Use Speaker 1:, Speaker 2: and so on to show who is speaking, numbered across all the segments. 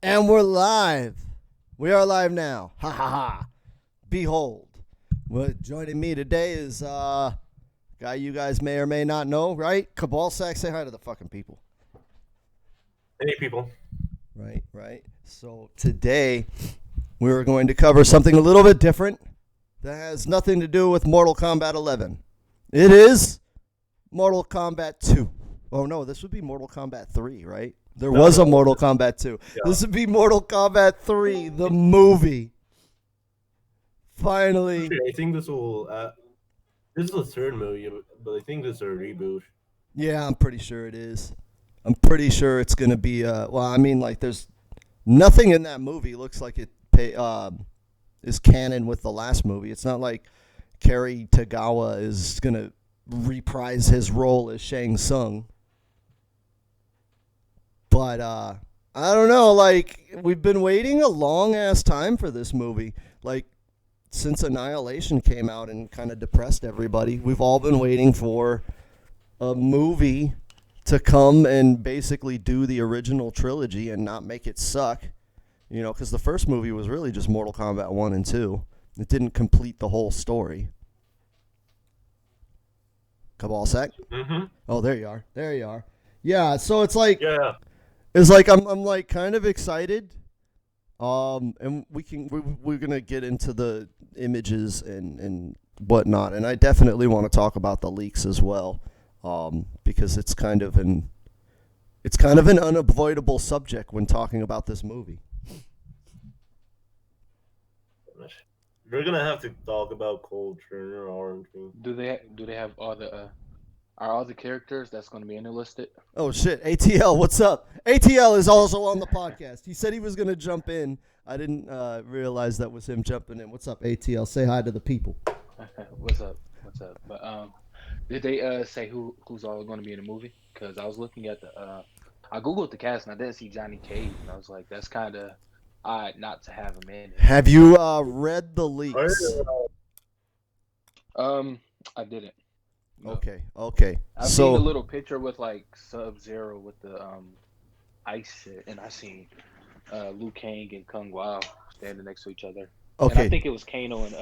Speaker 1: And we're live. We are live now. Ha ha ha. Behold. What joining me today is guy you guys may or may not know, right? Cabal Sack, say hi to the fucking people.
Speaker 2: Hey, people.
Speaker 1: Right, right. So today we're going to cover something a little bit different that has nothing to do with Mortal Kombat 11. It is Mortal Kombat 2. Oh no, this would be Mortal Kombat 3, right? There
Speaker 2: No,
Speaker 1: was a
Speaker 2: no.
Speaker 1: Mortal Kombat 2.
Speaker 2: Yeah.
Speaker 1: This would be Mortal Kombat 3, the movie. Finally.
Speaker 2: Actually, I think this will. This is the third movie, but I think this is a reboot.
Speaker 1: Yeah, I'm pretty sure it is. I'm pretty sure it's going to be well, I mean like there's nothing in that movie looks like is canon with the last movie. It's not like Kerry Tagawa is going to reprise his role as Shang Tsung. But I don't know, like we've been waiting a long ass time for this movie. Like since Annihilation came out and kind of depressed everybody, we've all been waiting for a movie to come and basically do the original trilogy and not make it suck. You know, because the first movie was really just Mortal Kombat 1 and 2. It didn't complete the whole story. Cabal Sack?
Speaker 2: Mm-hmm.
Speaker 1: Oh, there you are. There you are. Yeah, so it's like
Speaker 2: Yeah.
Speaker 1: I'm like kind of excited. And we're gonna get into the images and whatnot, and I definitely want to talk about the leaks as well, because it's kind of an unavoidable subject when talking about this movie.
Speaker 2: We're gonna have to talk about culture, aren't we?
Speaker 3: Do they have all the are all the characters that's going to be in the listed?
Speaker 1: Oh shit, ATL, what's up? ATL is also on the podcast. He said he was gonna jump in. I didn't realize that was him jumping in. What's up, ATL? Say hi to the people.
Speaker 3: What's up? What's up? But did they say who's all going to be in the movie? Because I was looking at the I googled the cast and I didn't see Johnny Cage, and I was like, that's kind of odd not to have him in it.
Speaker 1: Have you read the
Speaker 2: Are
Speaker 1: leaks?
Speaker 3: I didn't. No.
Speaker 1: Okay, okay.
Speaker 3: I've seen a
Speaker 1: So
Speaker 3: little picture with like Sub-Zero with the ice shit, and I seen Liu Kang and Kung Lao standing next to each other. And I
Speaker 1: okay.
Speaker 3: think it was Kano and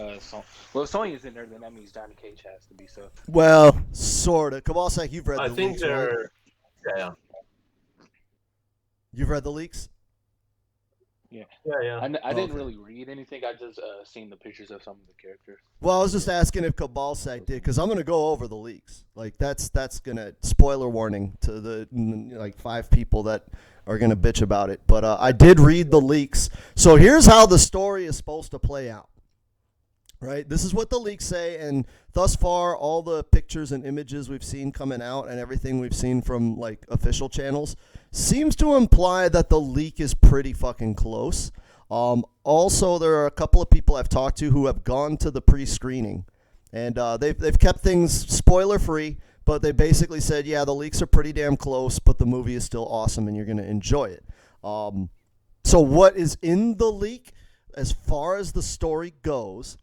Speaker 3: Well, if Sonya's in there, then that means Johnny Cage has to be. So
Speaker 1: Well, sorta. Kowalski, you've read
Speaker 2: I
Speaker 1: the
Speaker 2: think
Speaker 1: leaks, right?
Speaker 2: they're. Yeah.
Speaker 1: You've read the leaks.
Speaker 3: yeah,
Speaker 2: Yeah.
Speaker 3: I didn't
Speaker 1: Okay.
Speaker 3: really read anything. I just seen the pictures of some of the characters.
Speaker 1: Well, I was just asking if Kabalsak did, because I'm gonna go over the leaks. Like that's gonna spoiler warning to the like 5 people that are gonna bitch about it. But I did read the leaks. So here's how the story is supposed to play out. Right, this is what the leaks say, and thus far, all the pictures and images we've seen coming out, and everything we've seen from like official channels, seems to imply that the leak is pretty fucking close. Also, there are a couple of people I've talked to who have gone to the pre-screening, and they've kept things spoiler free, but they basically said, yeah, the leaks are pretty damn close, but the movie is still awesome, and you're gonna enjoy it. So what is in the leak, as far as the story goes,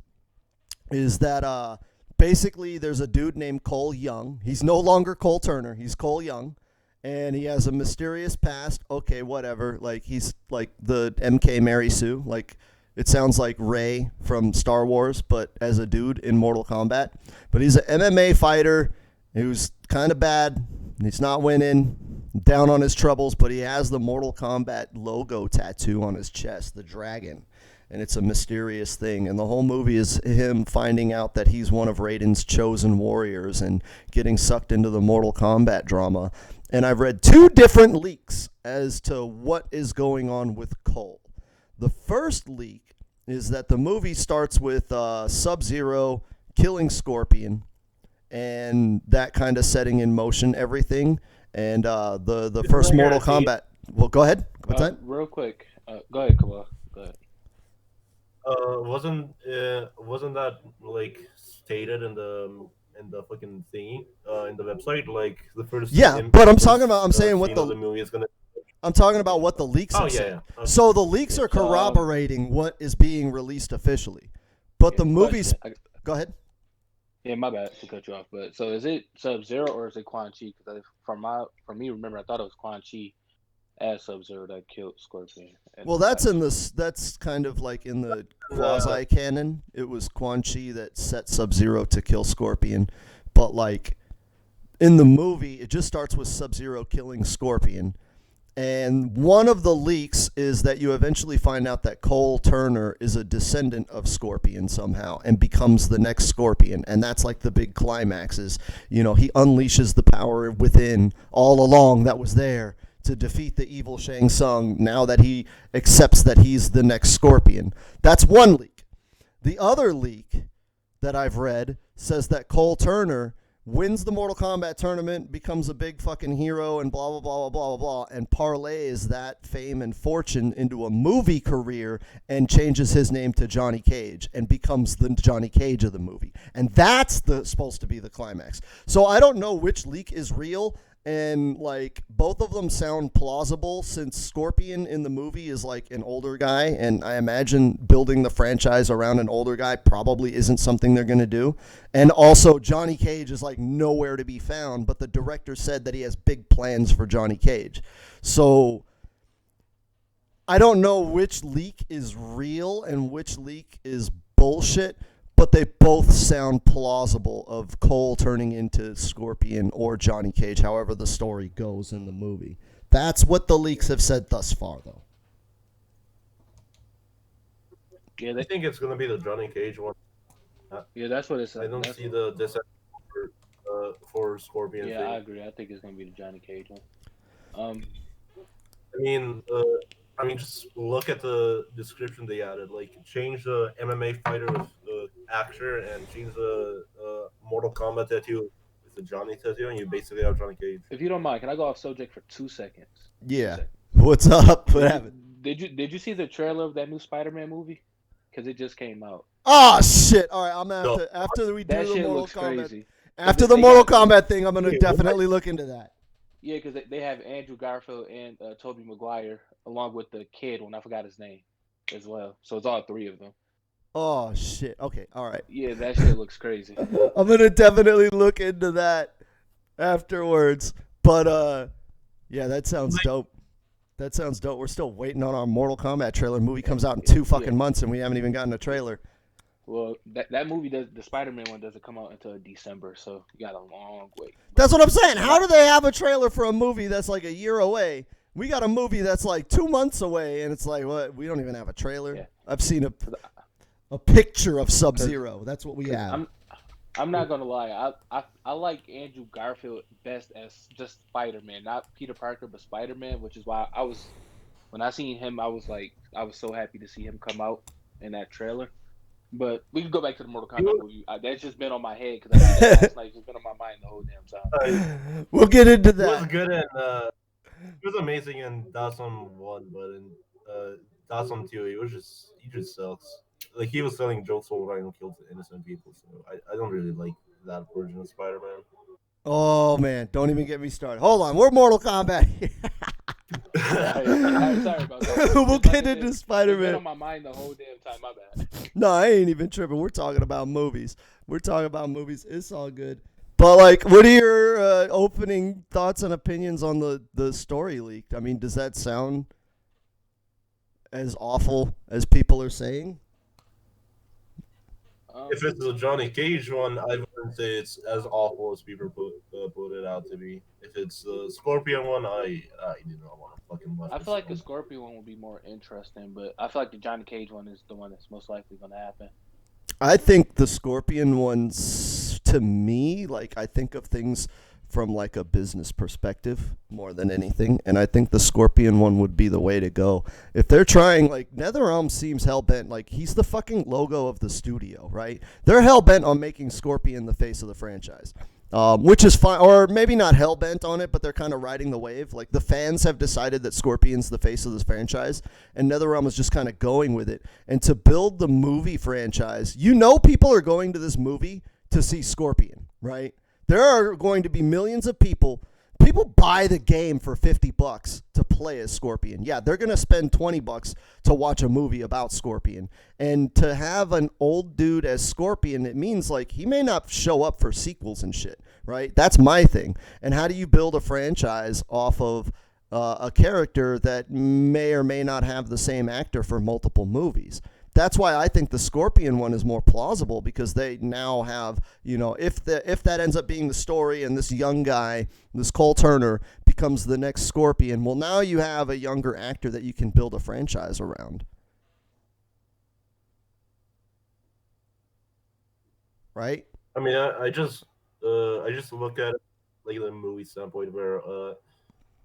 Speaker 1: is that basically there's a dude named Cole Young. He's no longer Cole Turner. He's Cole Young, and he has a mysterious past. Okay, whatever. Like he's like the MK Mary Sue. Like it sounds like Ray from Star Wars, but as a dude in Mortal Kombat. But he's an MMA fighter who's kind of bad. He's not winning. Down on his troubles, but he has the Mortal Kombat logo tattoo on his chest, the dragon, and it's a mysterious thing. And the whole movie is him finding out that he's one of Raiden's chosen warriors and getting sucked into the Mortal Kombat drama. And I've read 2 different leaks as to what is going on with Cole. The first leak is that the movie starts with Sub-Zero killing Scorpion and that kind of setting in motion everything. And the first Mortal Kombat. Well, go ahead. What's that?
Speaker 3: Real quick, go ahead, Kawhi. Go ahead.
Speaker 2: Wasn't that like stated in the fucking thingy in the website? Like the first.
Speaker 1: Yeah, but I'm talking about. I'm saying what
Speaker 2: scene of
Speaker 1: the.
Speaker 2: the movie is gonna.
Speaker 1: I'm talking about what the leaks
Speaker 2: Oh
Speaker 1: are
Speaker 2: yeah,
Speaker 1: saying.
Speaker 2: yeah. Okay.
Speaker 1: So the leaks are corroborating what is being released officially, but the movies. Go ahead.
Speaker 3: Yeah, my bad to cut you off. But so is it Sub Zero or is it Quan Chi? Because for me, remember I thought it was Quan Chi as Sub-Zero that killed Scorpion.
Speaker 1: Well, that's in this. That's kind of like in the quasi canon. It was Quan Chi that set Sub-Zero to kill Scorpion, but like in the movie, it just starts with Sub-Zero killing Scorpion. And one of the leaks is that you eventually find out that Cole Turner is a descendant of Scorpion somehow and becomes the next Scorpion. And that's like the big climax is, he unleashes the power within all along that was there to defeat the evil Shang Tsung now that he accepts that he's the next Scorpion. That's one leak. The other leak that I've read says that Cole Turner wins the Mortal Kombat tournament, becomes a big fucking hero, and blah, blah, blah, blah, blah, blah, and parlays that fame and fortune into a movie career and changes his name to Johnny Cage and becomes the Johnny Cage of the movie. And that's supposed to be the climax. So I don't know which leak is real. And like both of them sound plausible since Scorpion in the movie is like an older guy, and I imagine building the franchise around an older guy probably isn't something they're going to do. And also Johnny Cage is like nowhere to be found, but the director said that he has big plans for Johnny Cage. So I don't know which leak is real and which leak is bullshit, but they both sound plausible of Cole turning into Scorpion or Johnny Cage, however the story goes in the movie. That's what the leaks have said thus far, though.
Speaker 3: Yeah,
Speaker 2: I think it's gonna be the Johnny Cage one.
Speaker 3: that's what it's.
Speaker 2: I don't see the for Scorpion.
Speaker 3: Yeah,
Speaker 2: thing.
Speaker 3: I agree. I think it's gonna be the Johnny Cage one.
Speaker 2: I mean, just look at the description they added. Like, change the MMA fighter with the actor and change the Mortal Kombat tattoo with the Johnny tattoo, and you basically have Johnny Cage.
Speaker 3: If you don't mind, can I go off subject for 2 seconds?
Speaker 1: Yeah. What's up? What happened?
Speaker 3: Did you see the trailer of that new Spider-Man movie? Because it just came out.
Speaker 1: Oh shit! All right, I'm gonna have to after we do
Speaker 3: That
Speaker 1: the
Speaker 3: shit
Speaker 1: Mortal
Speaker 3: looks
Speaker 1: Kombat.
Speaker 3: crazy.
Speaker 1: After the Mortal Kombat thing, I'm gonna definitely look into that.
Speaker 3: Yeah, because they have Andrew Garfield and Tobey Maguire along with the kid one. I forgot his name as well. So it's all three of them.
Speaker 1: Oh shit! Okay, all right.
Speaker 3: Yeah, that shit looks crazy.
Speaker 1: I'm gonna definitely look into that afterwards. But yeah, that sounds dope. That sounds dope. We're still waiting on our Mortal Kombat trailer. Movie comes out in 2 fucking months, and we haven't even gotten a trailer.
Speaker 3: Well, that movie the Spider-Man one doesn't come out until December, so you got a long wait.
Speaker 1: That's what I'm saying. How do they have a trailer for a movie that's like a year away? We got a movie that's like 2 months away, and it's like, what? We don't even have a trailer. Yeah. I've seen a picture of Sub-Zero. That's what we have.
Speaker 3: I'm not gonna lie. I like Andrew Garfield best as just Spider-Man, not Peter Parker, but Spider-Man, which is why when I seen him, I was so happy to see him come out in that trailer. But we can go back to the Mortal Kombat movie. That's just been on my head because last night. It's been on my mind the whole damn time.
Speaker 1: We'll get into that.
Speaker 2: It was good and it was amazing in Dawson 1, but in Dawson 2, he just sucks. Like, he was selling jokes all right and killed innocent people. So I don't really like that version of Spider-Man.
Speaker 1: Oh man, don't even get me started. Hold on, we're Mortal Kombat here.
Speaker 3: Sorry about that.
Speaker 1: We'll get into Spider-Man.
Speaker 3: It's been on my mind the whole damn time. My bad.
Speaker 1: No, I ain't even tripping. We're talking about movies. It's all good. But like, what are your opening thoughts and opinions on the story leaked? I mean, does that sound as awful as people are saying?
Speaker 2: If it's the Johnny Cage one, I wouldn't say it's as awful as people put it out to be. If it's the Scorpion one, I do not want to fucking watch.
Speaker 3: I feel like the Scorpion one will be more interesting, but I feel like the Johnny Cage one is the one that's most likely going to happen.
Speaker 1: I think the Scorpion ones, to me, like, I think of things from like a business perspective more than anything, and I think the Scorpion one would be the way to go. If they're trying, like, NetherRealm seems hell-bent, like, he's the fucking logo of the studio, right? They're hell-bent on making Scorpion the face of the franchise, which is fine, or maybe not hell-bent on it, but they're kind of riding the wave. Like, the fans have decided that Scorpion's the face of this franchise, and NetherRealm is just kind of going with it. And to build the movie franchise, people are going to this movie to see Scorpion, right? There are going to be millions of people. People buy the game for $50 to play as Scorpion. Yeah, they're going to spend $20 to watch a movie about Scorpion. And to have an old dude as Scorpion, it means like he may not show up for sequels and shit, right? That's my thing. And how do you build a franchise off of a character that may or may not have the same actor for multiple movies. That's why I think the Scorpion one is more plausible, because they now have, if that ends up being the story and this young guy, this Cole Turner, becomes the next Scorpion, well, now you have a younger actor that you can build a franchise around. Right?
Speaker 2: I mean, I just look at it like the movie standpoint where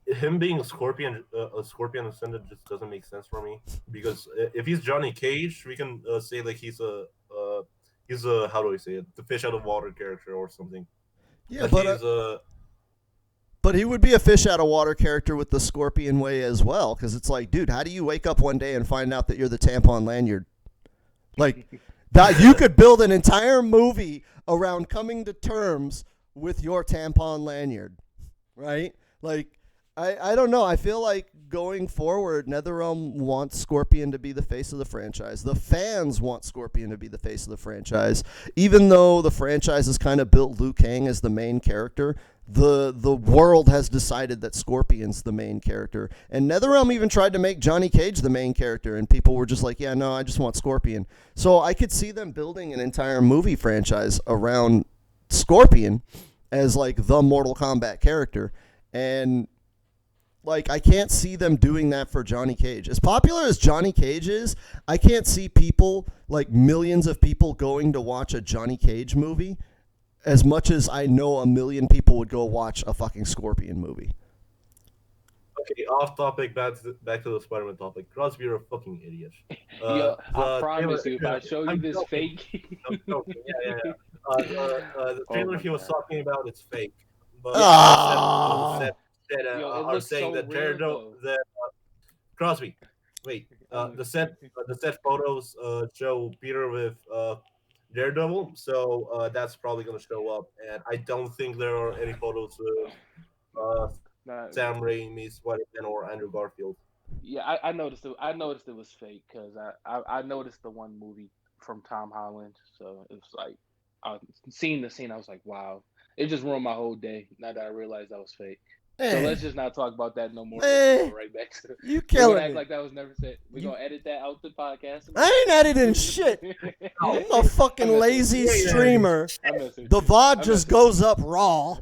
Speaker 2: him being a Scorpion Ascended just doesn't make sense for me, because if he's Johnny Cage, we can say like he's a how do I say it, the fish out of water character or something.
Speaker 1: Yeah,
Speaker 2: Like
Speaker 1: but he would be a fish out of water character with the Scorpion way as well, because it's like, dude, how do you wake up one day and find out that you're the tampon lanyard? Like, that you could build an entire movie around coming to terms with your tampon lanyard, right? Like, I don't know. I feel like going forward, NetherRealm wants Scorpion to be the face of the franchise. The fans want Scorpion to be the face of the franchise. Even though the franchise has kind of built Liu Kang as the main character, the world has decided that Scorpion's the main character. And NetherRealm even tried to make Johnny Cage the main character, and people were just like, yeah, no, I just want Scorpion. So I could see them building an entire movie franchise around Scorpion as like the Mortal Kombat character. And like, I can't see them doing that for Johnny Cage. As popular as Johnny Cage is, I can't see people, like millions of people, going to watch a Johnny Cage movie as much as I know a million people would go watch a fucking Scorpion movie.
Speaker 2: Okay, off topic, back to the Spider-Man topic. Crosby, you're a fucking idiot.
Speaker 3: Yo, I promise you, if I show you this fake...
Speaker 2: I'm joking. Yeah. The trailer he was talking about, it's fake. But are saying
Speaker 3: so
Speaker 2: that Crosby. Wait, the set photos show Peter with Daredevil, so that's probably gonna show up. And I don't think there are any photos of Sam Raimi's Spider-Man or Andrew Garfield.
Speaker 3: Yeah, I noticed it. I noticed it was fake because I noticed the one movie from Tom Holland, so it's like seeing the scene, I was like, wow, it just ruined my whole day. Now that I realized that was fake. So let's just not talk about that no more. Go right back to
Speaker 1: you killing
Speaker 3: act
Speaker 1: me.
Speaker 3: Like that was never said. We're gonna edit that out the podcast.
Speaker 1: I ain't editing shit. I'm a fucking lazy streamer. The VOD just goes up raw.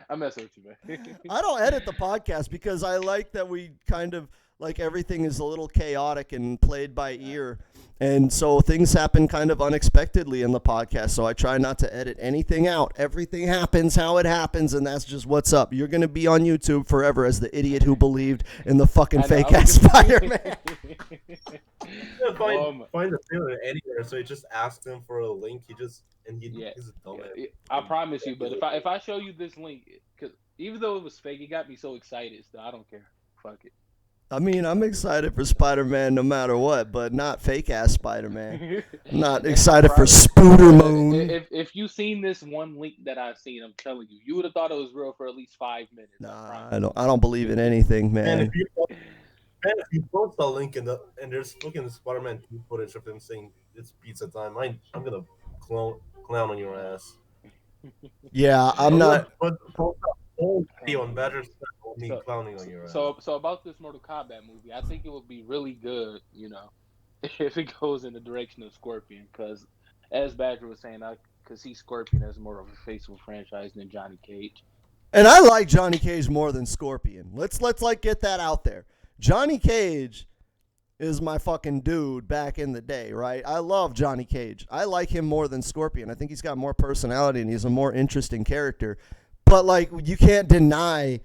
Speaker 3: I'm messing with you, man.
Speaker 1: I don't edit the podcast because I like that we kind of like everything is a little chaotic and played by ear. And so things happen kind of unexpectedly in the podcast. So I try not to edit anything out. Everything happens how it happens, and that's just what's up. You're going to be on YouTube forever as the idiot who believed in the fucking fake-ass Spider-Man.
Speaker 2: Find the trailer anywhere, so he just asked him for a link. He's a dumbass.
Speaker 3: I promise you, but if I show you this link, because even though it was fake, it got me so excited. So I don't care. Fuck it.
Speaker 1: I mean, I'm excited for Spider-Man no matter what, but not fake-ass Spider-Man. I'm not excited for Spooder Moon.
Speaker 3: If you seen this one link that I've seen, I'm telling you, you would have thought it was real for at least 5 minutes.
Speaker 1: Nah, I don't believe in anything, man.
Speaker 2: And if you post a link and there's fucking Spider-Man 2 footage of him saying it's pizza time, I'm gonna clown on your ass.
Speaker 1: Yeah, I'm not.
Speaker 2: But post a whole video on Badger's me clowning on your ass.
Speaker 3: So about this Mortal Kombat movie, I think it would be really good, if it goes in the direction of Scorpion, because as Badger was saying, I could see Scorpion as more of a faithful franchise than Johnny Cage.
Speaker 1: And I like Johnny Cage more than Scorpion. Let's like get that out there. Johnny Cage is my fucking dude back in the day, right? I love Johnny Cage. I like him more than Scorpion. I think he's got more personality and he's a more interesting character. But like, you can't deny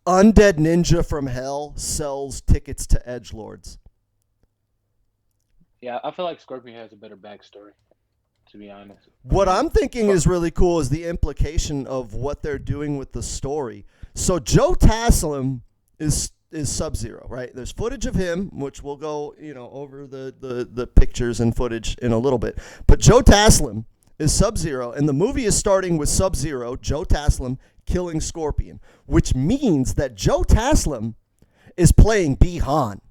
Speaker 1: Undead Ninja from Hell sells tickets to edgelords.
Speaker 3: Yeah, I feel like Scorpion has a better backstory, to be honest.
Speaker 1: What I'm thinking is really cool is the implication of what they're doing with the story. So Joe Taslim is Sub-Zero, right? There's footage of him, which we'll go, over the pictures and footage in a little bit. But Joe Taslim is Sub-Zero, and the movie is starting with Sub-Zero, Joe Taslim, killing Scorpion, which means that Joe Taslim is playing Bi-Han.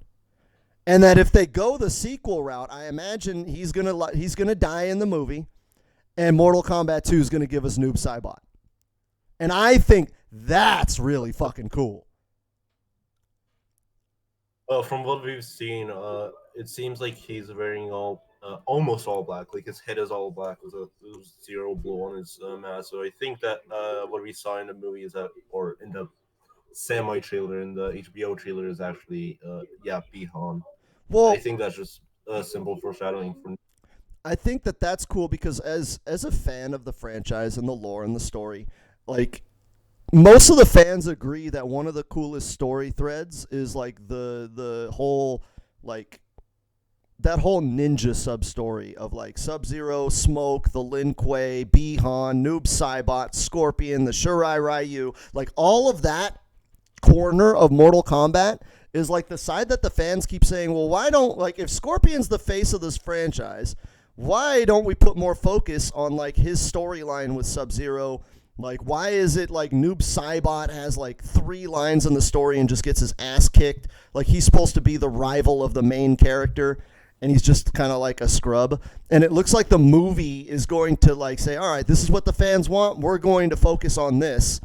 Speaker 1: And that if they go the sequel route, I imagine he's gonna die in the movie, and Mortal Kombat 2 is gonna give us Noob Saibot. And I think that's really fucking cool.
Speaker 2: From what we've seen, it seems like he's wearing almost all black. Like his head is all black with a zero blue on his mask. So I think that what we saw in the movie is that, or in the semi trailer, in the HBO trailer, is actually yeah, Bihan. I
Speaker 1: Well,
Speaker 2: think that's just simple foreshadowing for.
Speaker 1: I think that that's cool because as a fan of the franchise and the lore and the story, like most of the fans agree that one of the coolest story threads is like the whole like that whole ninja sub story of like Sub Zero, Smoke, the Lin Kuei, Bihan, Noob Saibot, Scorpion, the Shirai Ryu, like all of that corner of Mortal Kombat is like the side that the fans keep saying, well, why don't, like, if Scorpion's the face of this franchise, why don't we put more focus on like his storyline with Sub Zero? Like, why is it like Noob Saibot has like 3 lines in the story and just gets his ass kicked? Like, he's supposed to be the rival of the main character, and he's just kind of like a scrub. And it looks like the movie is going to like say, all right, this is what the fans want. We're going to focus on this.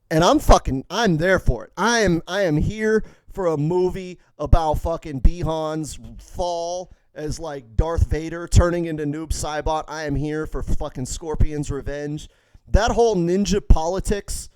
Speaker 1: And I'm there for it. I am here for a movie about fucking Bihan's fall as like Darth Vader turning into Noob Saibot. I am here for fucking Scorpion's revenge. That whole ninja politics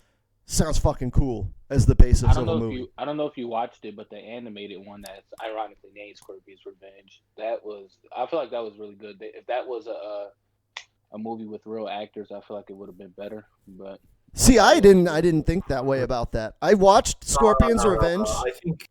Speaker 1: sounds fucking cool as the basis of a movie.
Speaker 3: I don't know if you watched it, but the animated one that's ironically named Scorpion's Revenge. That was I feel like that was really good. If that was a movie with real actors, I feel like it would have been better. But
Speaker 1: See, I didn't think that way about that. I watched Scorpion's Revenge.
Speaker 2: I think.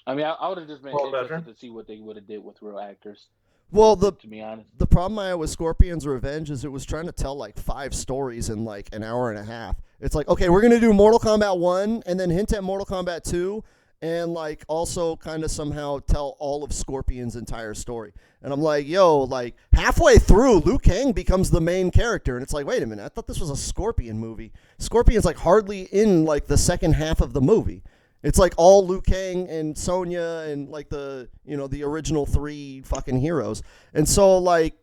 Speaker 3: I mean, I would have just been
Speaker 2: Well,
Speaker 3: interested
Speaker 2: better.
Speaker 3: to see what they would have did with real actors.
Speaker 1: Well,
Speaker 3: To be honest,
Speaker 1: the problem I had with Scorpion's Revenge is it was trying to tell like 5 stories in like an hour and a half. It's like, okay, we're gonna do Mortal Kombat 1 and then hint at Mortal Kombat 2 and like also kind of somehow tell all of Scorpion's entire story. And I'm like, yo, like halfway through, Liu Kang becomes the main character, and it's like, wait a minute, I thought this was a Scorpion movie. Scorpion's like hardly in like the second half of the movie. It's like all Liu Kang and Sonya and like the original 3 fucking heroes. And so like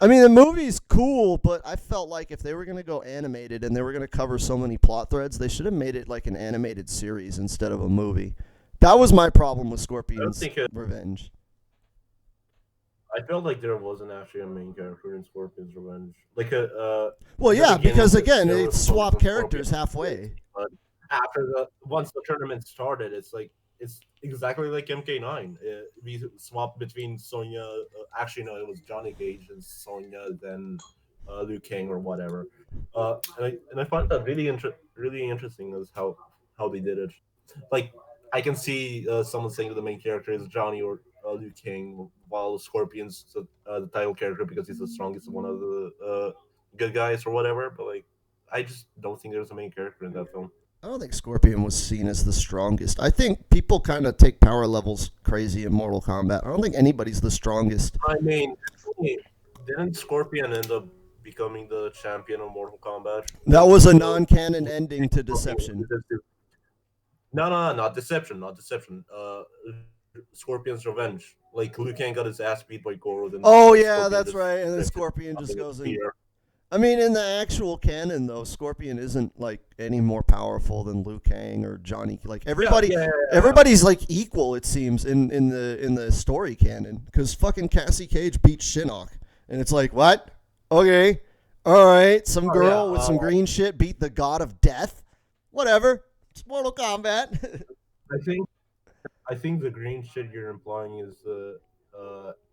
Speaker 1: I mean the movie's cool, but I felt like if they were gonna go animated and they were gonna cover so many plot threads, they should have made it like an animated series instead of a movie. That was my problem with
Speaker 2: I don't
Speaker 1: Scorpion's
Speaker 2: think
Speaker 1: Revenge.
Speaker 2: I felt like there wasn't actually a main character in Scorpion's Revenge. Like
Speaker 1: Well,
Speaker 2: in the
Speaker 1: yeah,
Speaker 2: beginning,
Speaker 1: because again,
Speaker 2: there
Speaker 1: it
Speaker 2: was talk
Speaker 1: swapped
Speaker 2: of Scorpion,
Speaker 1: characters halfway.
Speaker 2: but after the once the tournament started, it's like it's exactly like MK9. We swapped between Sonya. Actually, no, it was Johnny Cage and Sonya, then Liu Kang or whatever. And I find that really interesting is how they did it. Like I can see someone saying that the main character is Johnny or Liu Kang, while Scorpion's the title character because he's the strongest one of the good guys or whatever. But like, I just don't think there's a main character in that film.
Speaker 1: I don't think Scorpion was seen as the strongest. I think people kind of take power levels crazy in Mortal Kombat. I don't think anybody's the strongest.
Speaker 2: I mean, actually, didn't Scorpion end up becoming the champion of Mortal Kombat?
Speaker 1: That was a
Speaker 2: Uh,
Speaker 1: non-canon ending to Deception.
Speaker 2: no, not Deception, not Deception. Scorpion's Revenge. Like Liu Kang got his ass beat by Goro, then
Speaker 1: Oh yeah,
Speaker 2: Scorpion
Speaker 1: that's
Speaker 2: just
Speaker 1: right. And then
Speaker 2: lifted
Speaker 1: Scorpion
Speaker 2: up
Speaker 1: just
Speaker 2: in the
Speaker 1: goes in.
Speaker 2: spear.
Speaker 1: I mean, in the actual canon, though, Scorpion isn't like any more powerful than Liu Kang or Johnny. Like
Speaker 2: Yeah.
Speaker 1: everybody's like equal. It seems in the story canon, because fucking Cassie Cage beat Shinnok, and it's like what? Okay, all right, some
Speaker 2: Oh, yeah.
Speaker 1: girl with some green shit beat the god of death. Whatever. It's Mortal Kombat.
Speaker 2: I think I think the green shit you're implying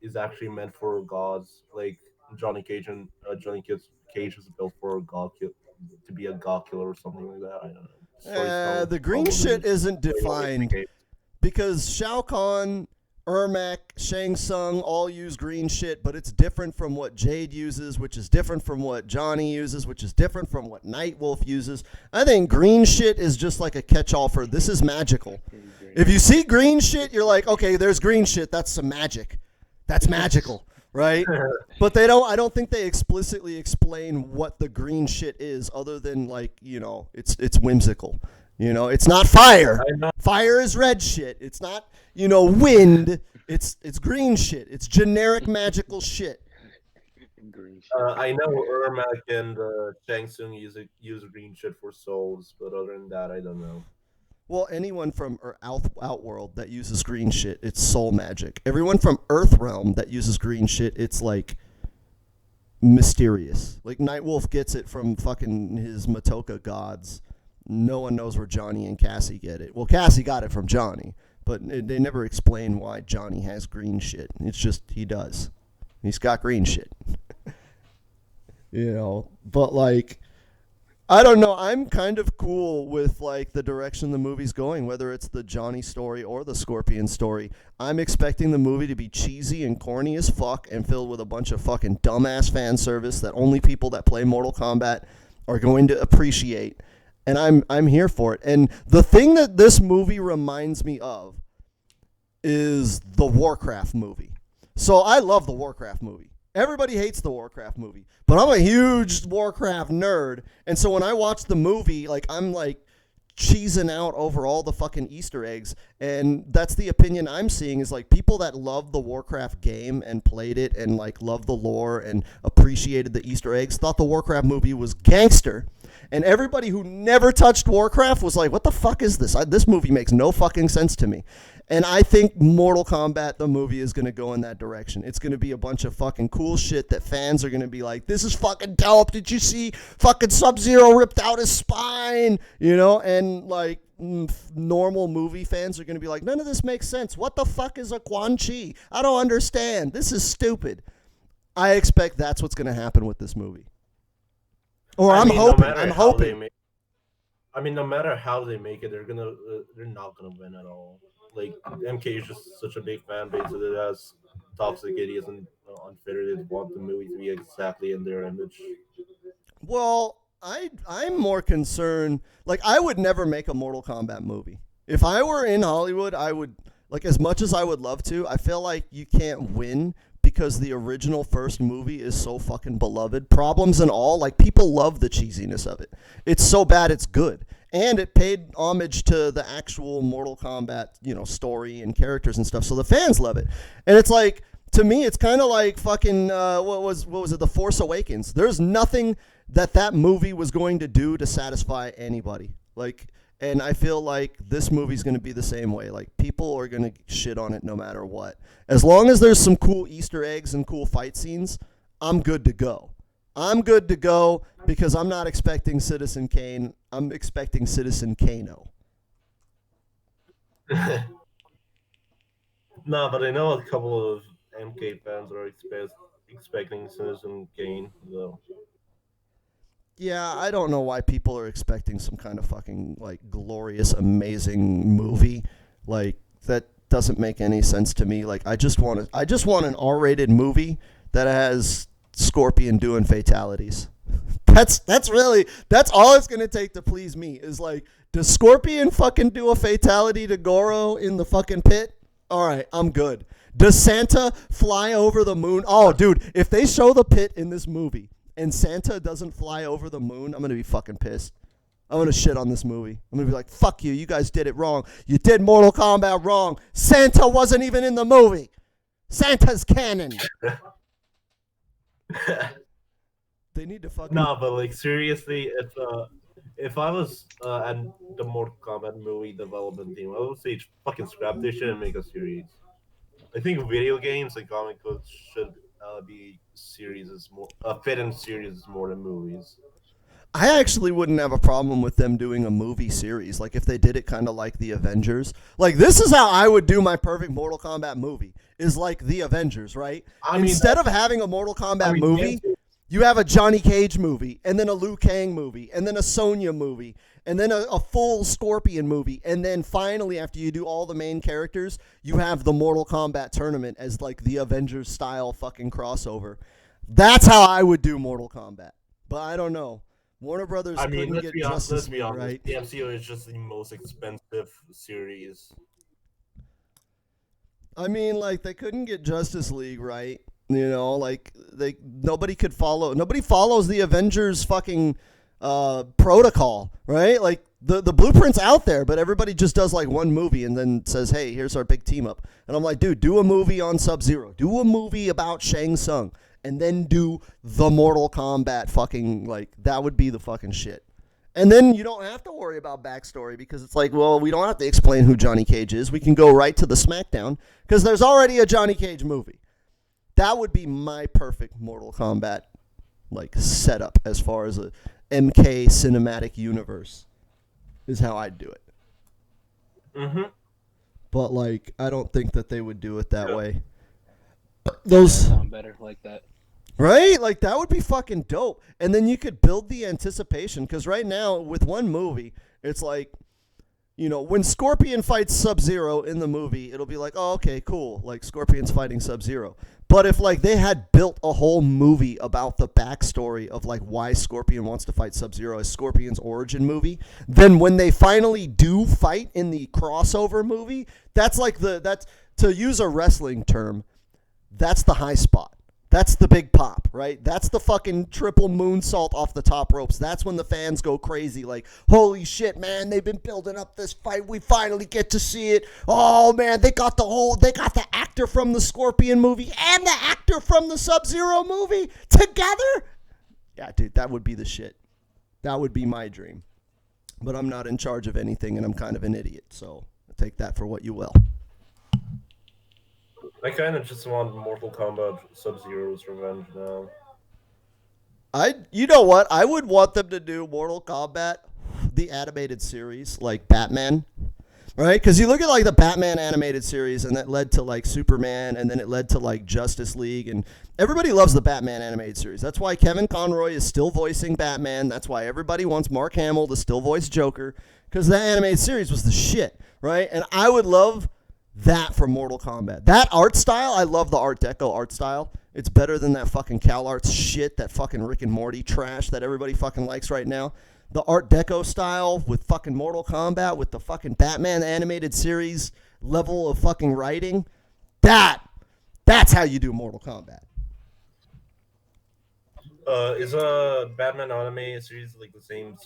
Speaker 2: is actually meant for gods. Like Johnny Cage is built for a to be a god killer or something like that. I don't know. Storytelling
Speaker 1: The green
Speaker 2: probably
Speaker 1: shit isn't
Speaker 2: explain away the
Speaker 1: defined
Speaker 2: case.
Speaker 1: because Shao Kahn, Ermac, Shang Tsung all use green shit, but it's different from what Jade uses, which is different from what Johnny uses, which is different from what Nightwolf uses. I think green shit is just like a catch-all for this is magical. If you see green shit, you're like, okay, there's green shit. That's some magic. That's magical, right? But they don't. I don't think they explicitly explain what the green shit is, other than like it's whimsical. It's not fire.
Speaker 2: I know.
Speaker 1: Fire is red shit. It's not wind. It's green shit. It's generic magical shit.
Speaker 3: green
Speaker 2: I know Ermac and Shang Tsung use green shit for souls, but other than that, I don't know.
Speaker 1: Well, anyone from Outworld that uses green shit, it's soul magic. Everyone from Earthrealm that uses green shit, it's like mysterious. Like Nightwolf gets it from fucking his Matoka gods. No one knows where Johnny and Cassie get it. Well, Cassie got it from Johnny, but they never explain why Johnny has green shit. It's just he does. He's got green shit. But like I don't know. I'm kind of cool with like the direction the movie's going, whether it's the Johnny story or the Scorpion story. I'm expecting the movie to be cheesy and corny as fuck and filled with a bunch of fucking dumbass fan service that only people that play Mortal Kombat are going to appreciate. And I'm here for it. And the thing that this movie reminds me of is the Warcraft movie. So I love the Warcraft movie. Everybody hates the Warcraft movie, but I'm a huge Warcraft nerd, and so when I watch the movie, like I'm like cheesing out over all the fucking Easter eggs, and that's the opinion I'm seeing is like people that love the Warcraft game and played it and like love the lore and appreciated the Easter eggs thought the Warcraft movie was gangster, and everybody who never touched Warcraft was like, what the fuck is this? This movie makes no fucking sense to me. And I think Mortal Kombat, the movie, is going to go in that direction. It's going to be a bunch of fucking cool shit that fans are going to be like, this is fucking dope. Did you see fucking Sub-Zero ripped out his spine? And like normal movie fans are going to be like, none of this makes sense. What the fuck is a Quan Chi? I don't understand. This is stupid. I expect that's what's going to happen with this movie. Or I'm hoping.
Speaker 2: No matter how they make it, they're not gonna win at all. Like MK is just such a big fan base that it has toxic idiots and unfair. They want the movie to be exactly in their image.
Speaker 1: Well, I'm more concerned. Like I would never make a Mortal Kombat movie. If I were in Hollywood, I would like as much as I would love to. I feel like you can't win because the original first movie is so fucking beloved. Problems and all, like people love the cheesiness of it. It's so bad it's good. And it paid homage to the actual Mortal Kombat, story and characters and stuff. So the fans love it. And it's like, to me, it's kind of like fucking, what was it, The Force Awakens. There's nothing that movie was going to do to satisfy anybody. Like, and I feel like this movie's going to be the same way. Like, people are going to shit on it no matter what. As long as there's some cool Easter eggs and cool fight scenes, I'm good to go. I'm good to go because I'm not expecting Citizen Kane. I'm expecting Citizen Kano.
Speaker 2: No, but I know a couple of MK fans are expecting Citizen Kane, though.
Speaker 1: Yeah, I don't know why people are expecting some kind of fucking, like, glorious, amazing movie. Like, that doesn't make any sense to me. Like, I just want an R-rated movie that has Scorpion doing fatalities. That's all it's gonna take to please me is like, does Scorpion fucking do a fatality to Goro in the fucking pit? All right, I'm good. Does Santa fly over the moon? Oh, dude, if they show the pit in this movie and Santa doesn't fly over the moon, I'm gonna be fucking pissed. I'm gonna shit on this movie. I'm gonna be like, fuck you, you guys did it wrong. You did Mortal Kombat wrong. Santa wasn't even in the movie. Santa's canon. They need to fucking...
Speaker 2: No, but like seriously, if I was at the Mortal Kombat movie development team, I would say fucking scrap this shit and make a series. I think video games and comic books should be series is more fit in series more than movies.
Speaker 1: I actually wouldn't have a problem with them doing a movie series, like if they did it kind of like the Avengers. Like this is how I would do my perfect Mortal Kombat movie. Is like the Avengers, right? Instead of having a Mortal Kombat movie, you have a Johnny Cage movie, and then a Liu Kang movie, and then a Sonya movie, and then a full Scorpion movie, and then finally, after you do all the main characters, you have the Mortal Kombat tournament as like the Avengers style fucking crossover. That's how I would do Mortal Kombat. But I don't know. Warner Brothers couldn't get Justice League right.
Speaker 2: The MCU is just the most expensive series.
Speaker 1: I mean, like, they couldn't get Justice League right. Like nobody follows the Avengers fucking protocol, right? Like the blueprint's out there, but everybody just does like one movie and then says, hey, here's our big team up. And I'm like, dude, do a movie on Sub-Zero. Do a movie about Shang Tsung. And then do the Mortal Kombat fucking, like, that would be the fucking shit. And then you don't have to worry about backstory because it's like, well, we don't have to explain who Johnny Cage is. We can go right to the SmackDown because there's already a Johnny Cage movie. That would be my perfect Mortal Kombat like setup as far as a MK cinematic universe is how I'd do it.
Speaker 2: Mm-hmm.
Speaker 1: But like, I don't think that they would do it that way.
Speaker 3: That sound better like that.
Speaker 1: Right? Like, that would be fucking dope. And then you could build the anticipation. Because right now, with one movie, it's like, you know, when Scorpion fights Sub-Zero in the movie, it'll be like, oh, okay, cool. Like, Scorpion's fighting Sub-Zero. But if, like, they had built a whole movie about the backstory of, like, why Scorpion wants to fight Sub-Zero as Scorpion's origin movie, then when they finally do fight in the crossover movie, that's like that's, to use a wrestling term, that's the high spot. That's the big pop, right? That's the fucking triple moonsault off the top ropes. That's when the fans go crazy. Like, holy shit, man, they've been building up this fight. We finally get to see it. Oh, man, they got the actor from the Scorpion movie and the actor from the Sub-Zero movie together. Yeah, dude, that would be the shit. That would be my dream. But I'm not in charge of anything, and I'm kind of an idiot. So take that for what you will.
Speaker 2: I kind of just want Mortal Kombat Sub-Zero's revenge now.
Speaker 1: You know what? I would want them to do Mortal Kombat, the animated series, like Batman, right? Because you look at like the Batman animated series, and that led to like Superman, and then it led to like Justice League, and everybody loves the Batman animated series. That's why Kevin Conroy is still voicing Batman. That's why everybody wants Mark Hamill to still voice Joker, because that animated series was the shit, right? And I would love that for Mortal Kombat. That art style, I love the Art Deco art style. It's better than that fucking CalArts shit, that fucking Rick and Morty trash that everybody fucking likes right now. The Art Deco style with fucking Mortal Kombat, with the fucking Batman animated series level of fucking writing, that's how you do Mortal Kombat.
Speaker 2: Is a Batman anime series like the same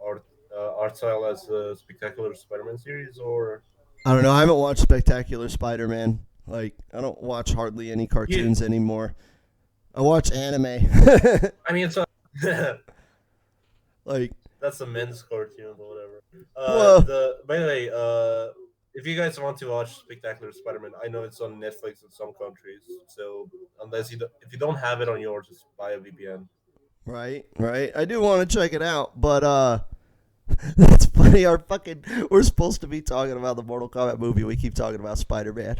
Speaker 2: art style as the Spectacular Spider-Man series, or?
Speaker 1: I don't know. I haven't watched Spectacular Spider-Man. Like, I don't watch hardly any cartoons anymore. I watch anime.
Speaker 2: I mean, it's
Speaker 1: like,
Speaker 2: that's a men's cartoon or whatever. By the way, if you guys want to watch Spectacular Spider-Man, I know it's on Netflix in some countries. So if you don't have it on yours, just buy a VPN.
Speaker 1: Right. I do want to check it out, but that's funny. We're supposed to be talking about the Mortal Kombat movie. We keep talking about Spider-Man.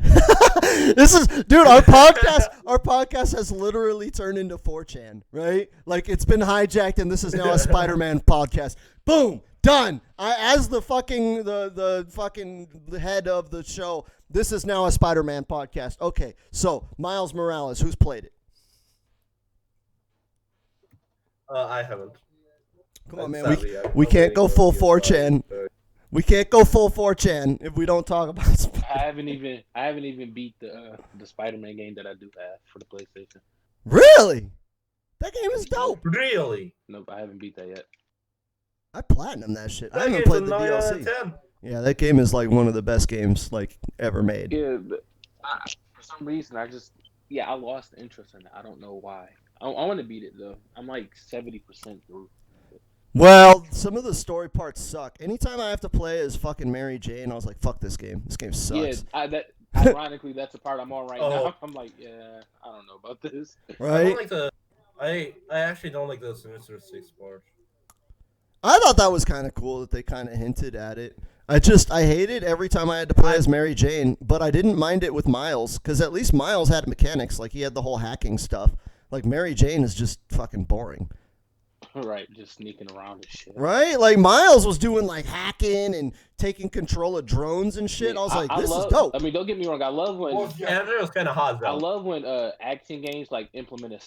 Speaker 1: Our podcast has literally turned into 4chan, right? Like, it's been hijacked, and this is now a Spider-Man podcast. Boom, done. As the fucking the fucking head of the show, this is now a Spider-Man podcast. Okay, so Miles Morales, who's played it?
Speaker 2: I haven't.
Speaker 1: Come on, man. We can't go full 4chan. We can't go full 4chan if we don't talk about Spider-Man.
Speaker 3: I haven't even beat the Spider-Man game that I do have for the PlayStation.
Speaker 1: Really? That game is dope.
Speaker 2: Really?
Speaker 3: Nope, I haven't beat that yet.
Speaker 1: I platinum that shit. I haven't
Speaker 2: game's
Speaker 1: played
Speaker 2: a
Speaker 1: the
Speaker 2: 9 out of
Speaker 1: DLC.
Speaker 2: 10.
Speaker 1: Yeah, that game is like one of the best games like ever made.
Speaker 3: Yeah, but for some reason I lost interest in it. I don't know why. I want to beat it though. I'm like 70% through.
Speaker 1: Well, some of the story parts suck. Anytime I have to play as fucking Mary Jane, I was like, fuck this game. This game sucks.
Speaker 3: Yeah, ironically, that's the part I'm on right now. I'm like, yeah, I don't know about this.
Speaker 1: Right?
Speaker 2: I actually don't like the Sinister Six part.
Speaker 1: I thought that was kind of cool that they kind of hinted at it. I hated every time I had to play as Mary Jane, but I didn't mind it with Miles, because at least Miles had mechanics. Like, he had the whole hacking stuff. Like, Mary Jane is just fucking boring.
Speaker 3: Right, just sneaking around and shit.
Speaker 1: Right? Like, Miles was doing, like, hacking and taking control of drones and shit. I was like, this is dope.
Speaker 3: I mean, don't get me wrong. I love when...
Speaker 2: Well, yeah, it was kind of hot, though.
Speaker 3: I love when action games, like, implement a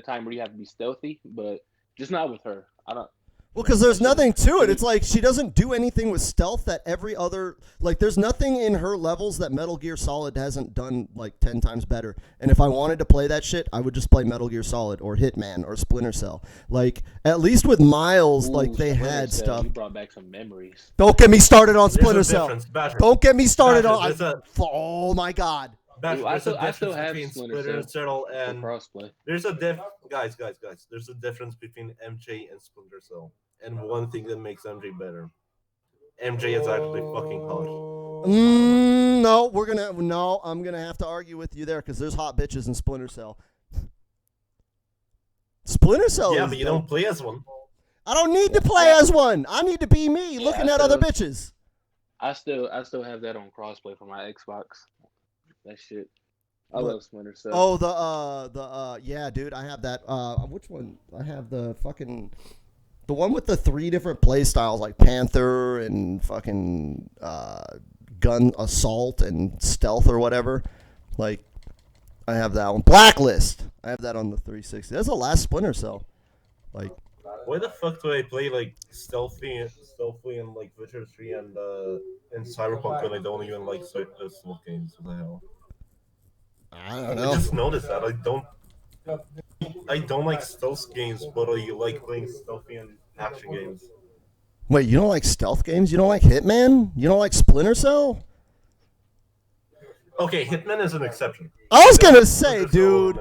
Speaker 3: time where you have to be stealthy, but just not with her. I don't...
Speaker 1: Well, because there's nothing to it. It's like she doesn't do anything with stealth that every other... Like, there's nothing in her levels that Metal Gear Solid hasn't done, like, 10 times better. And if I wanted to play that shit, I would just play Metal Gear Solid or Hitman or Splinter Cell. Like, at least with Miles, like, they had stuff.
Speaker 3: You brought back some memories.
Speaker 1: Don't get me started on Splinter Cell. Don't get me started on...
Speaker 2: There's
Speaker 1: oh, my God.
Speaker 2: Bash,
Speaker 3: I
Speaker 2: there's a
Speaker 3: still
Speaker 2: difference
Speaker 3: have
Speaker 2: between
Speaker 3: Splinter
Speaker 2: Splinter Cell
Speaker 3: for
Speaker 2: and
Speaker 3: crossplay.
Speaker 2: there's a guys. There's a difference between MJ and Splinter Cell, and one thing that makes MJ better. MJ is actually fucking hot.
Speaker 1: No, I'm gonna have to argue with you there because there's hot bitches in Splinter Cell. Splinter Cell.
Speaker 2: Yeah,
Speaker 1: is
Speaker 2: but you
Speaker 1: dope.
Speaker 2: don't play as one.
Speaker 1: I don't need to play as one. I need to be me, looking at other bitches.
Speaker 3: I still have that on crossplay for my Xbox. That shit. I love Splinter Cell.
Speaker 1: Oh, yeah, dude, I have that. Which one? I have the one with the 3 different play styles, like Panther and fucking gun assault and stealth or whatever. Like, I have that one. Blacklist. I have that on the 360. That's the last Splinter Cell. Like,
Speaker 2: why the fuck do I play like stealthy in like Witcher 3 and in Cyberpunk when I don't even like stealth games? What the hell?
Speaker 1: I don't
Speaker 2: I
Speaker 1: know.
Speaker 2: just noticed that I don't like stealth games, but I like playing stealthy and action games.
Speaker 1: Wait, you don't like stealth games? You don't like Hitman? You don't like Splinter Cell?
Speaker 2: Okay, Hitman is an exception.
Speaker 1: I was gonna say, dude.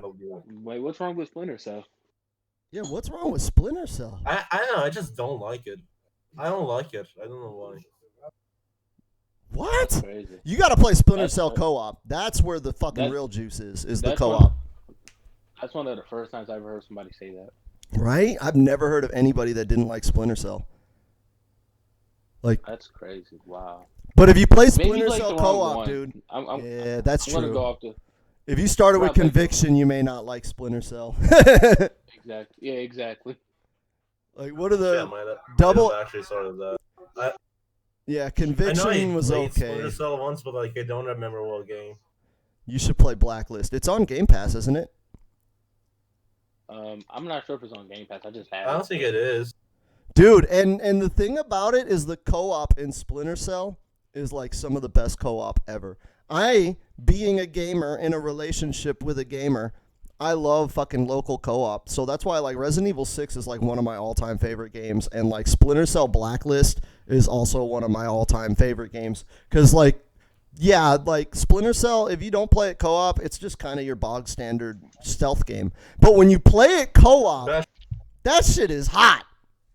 Speaker 3: Wait, what's wrong with Splinter Cell?
Speaker 1: Yeah, what's wrong with Splinter Cell?
Speaker 2: I don't know. I just don't like it. I don't like it. I don't know why.
Speaker 1: What?
Speaker 3: That's crazy.
Speaker 1: You gotta play Splinter
Speaker 3: That's
Speaker 1: Cell
Speaker 3: crazy.
Speaker 1: co-op. That's where the fucking real juice is the
Speaker 3: That's
Speaker 1: co-op.
Speaker 3: That's one of the first times I ever heard somebody say that.
Speaker 1: Right? I've never heard of anybody that didn't like Splinter Cell. Like,
Speaker 3: That's crazy. Wow.
Speaker 1: but if you play
Speaker 3: Maybe
Speaker 1: Splinter
Speaker 3: you like
Speaker 1: Cell
Speaker 3: the wrong
Speaker 1: co-op,
Speaker 3: one.
Speaker 1: dude.
Speaker 3: I'm
Speaker 1: That's
Speaker 3: gonna
Speaker 1: true.
Speaker 3: go off the
Speaker 1: If you started with
Speaker 3: Probably.
Speaker 1: Conviction, you may not like Splinter Cell.
Speaker 3: exactly. Yeah, exactly.
Speaker 1: Like, what are the
Speaker 2: Yeah, might
Speaker 1: double?
Speaker 2: have actually started that.
Speaker 1: Yeah,
Speaker 2: I know
Speaker 1: Conviction
Speaker 2: I
Speaker 1: was
Speaker 2: played
Speaker 1: okay.
Speaker 2: Splinter Cell once, but like I don't remember what game.
Speaker 1: You should play Blacklist. It's on Game Pass, isn't it?
Speaker 3: I'm not sure if it's on Game Pass. I just have
Speaker 2: I don't
Speaker 3: it.
Speaker 2: think it is.
Speaker 1: Dude, and the thing about it is the co-op in Splinter Cell is like some of the best co-op ever. I, being a gamer in a relationship with a gamer, I love fucking local co-op. So that's why like Resident Evil 6 is like one of my all-time favorite games, and like Splinter Cell Blacklist is also one of my all-time favorite games. Cause like, yeah, like Splinter Cell, if you don't play it co-op, it's just kind of your bog standard stealth game. But when you play it co-op, that shit is hot.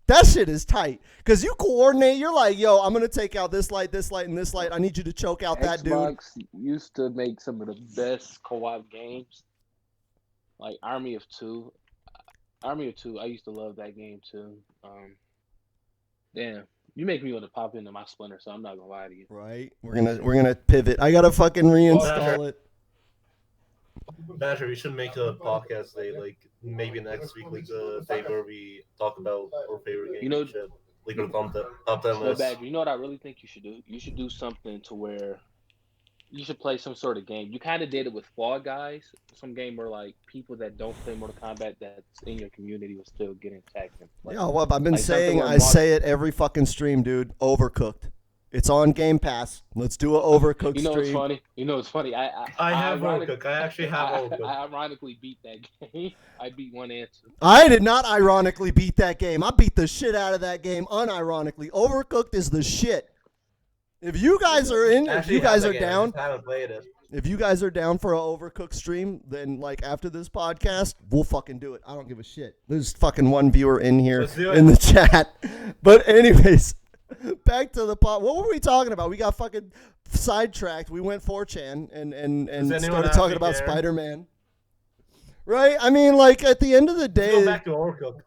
Speaker 1: That shit is tight. Because you coordinate. You're like, yo, I'm going to take out this light, and this light. I need you to choke out that dude.
Speaker 3: Xbox used to make some of the best co-op games. Like Army of Two. I used to love that game too. Damn. You make me want to pop into my Splinter, so I'm not going to lie to you.
Speaker 1: Right? We're gonna pivot. I got to fucking reinstall it.
Speaker 2: Badger, we should make a podcast day, like maybe next week, like the day where we talk about our favorite games.
Speaker 3: You know-
Speaker 2: and shit. Like our top 10
Speaker 3: So
Speaker 2: list.
Speaker 3: Badger, you know what I really think you should do? You should do something to where you should play some sort of game. You kind of did it with Fall Guys, some game where like people that don't play Mortal Kombat that's in your community will still get attacked. Like,
Speaker 1: Yeah, well, I've been
Speaker 3: like
Speaker 1: saying,
Speaker 3: something
Speaker 1: I
Speaker 3: where
Speaker 1: say it every fucking stream, dude. Overcooked. It's on Game Pass. Let's do an Overcooked
Speaker 3: You know what's
Speaker 1: stream.
Speaker 3: funny? You know what's funny?
Speaker 2: I have Overcooked. I actually have Overcooked.
Speaker 3: I ironically beat that game. I beat 1 and 2.
Speaker 1: I did not ironically beat that game. I beat the shit out of that game unironically. Overcooked is the shit. If you guys are in, if you guys are down,
Speaker 2: I haven't played it.
Speaker 1: if you guys are down for an Overcooked stream, then like after this podcast, we'll fucking do it. I don't give a shit. There's fucking one viewer in here
Speaker 2: Let's do it.
Speaker 1: in the chat. But anyways, back to the pot. What were we talking about? We got fucking sidetracked. We went 4chan and
Speaker 2: anyone
Speaker 1: started
Speaker 2: actually
Speaker 1: talking about
Speaker 2: care?
Speaker 1: Spider-Man. Right? I mean, like at the end of the
Speaker 2: Let's
Speaker 1: day,
Speaker 2: go back to Overcooked.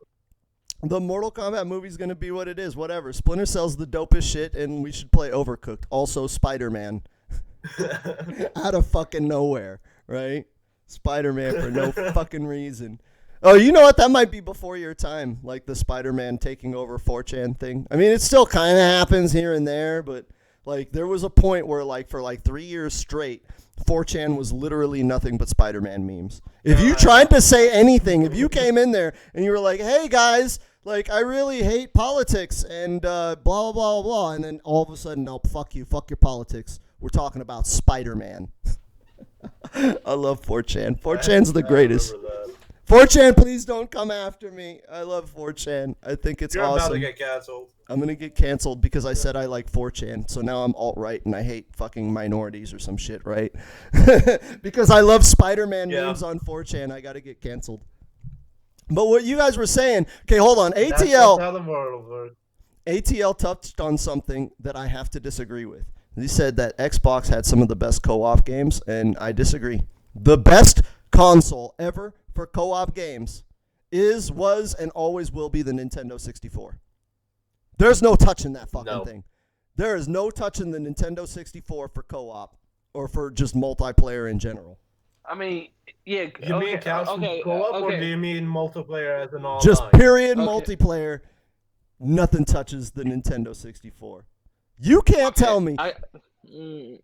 Speaker 1: the Mortal Kombat movie's gonna be what it is. Whatever. Splinter Cell's the dopest shit, and we should play Overcooked. Also, Spider-Man. Out of fucking nowhere, right? Spider-Man for no fucking reason. Oh, you know what? That might be before your time, like the Spider-Man taking over 4chan thing. I mean, it still kind of happens here and there, but like there was a point where like for like 3 years straight, 4chan was literally nothing but Spider-Man memes. If you tried to say anything, if you came in there and you were like, "Hey guys, like I really hate politics and blah blah blah blah," and then all of a sudden, "No, fuck you, fuck your politics. We're talking about Spider-Man." I love 4chan. 4chan's the greatest. 4chan, please don't come after me. I love 4chan. I think it's
Speaker 2: You're
Speaker 1: awesome.
Speaker 2: about to get canceled.
Speaker 1: I'm going to get canceled because I said I like 4chan. So now I'm alt-right and I hate fucking minorities or some shit, right? Because I love Spider-Man memes on 4chan. I got to get canceled. But what you guys were saying, okay, hold on.
Speaker 2: That's
Speaker 1: ATL
Speaker 2: how the world works.
Speaker 1: ATL touched on something that I have to disagree with. He said that Xbox had some of the best co-op games, and I disagree. The best console ever for co-op games was, and always will be the Nintendo 64. There's no touching that fucking thing. There is no touching the Nintendo 64 for co-op or for just multiplayer in general.
Speaker 3: I mean, yeah.
Speaker 2: You mean couch co-op, or do you mean multiplayer as an online?
Speaker 1: Just period multiplayer. Nothing touches the Nintendo 64. You can't tell me.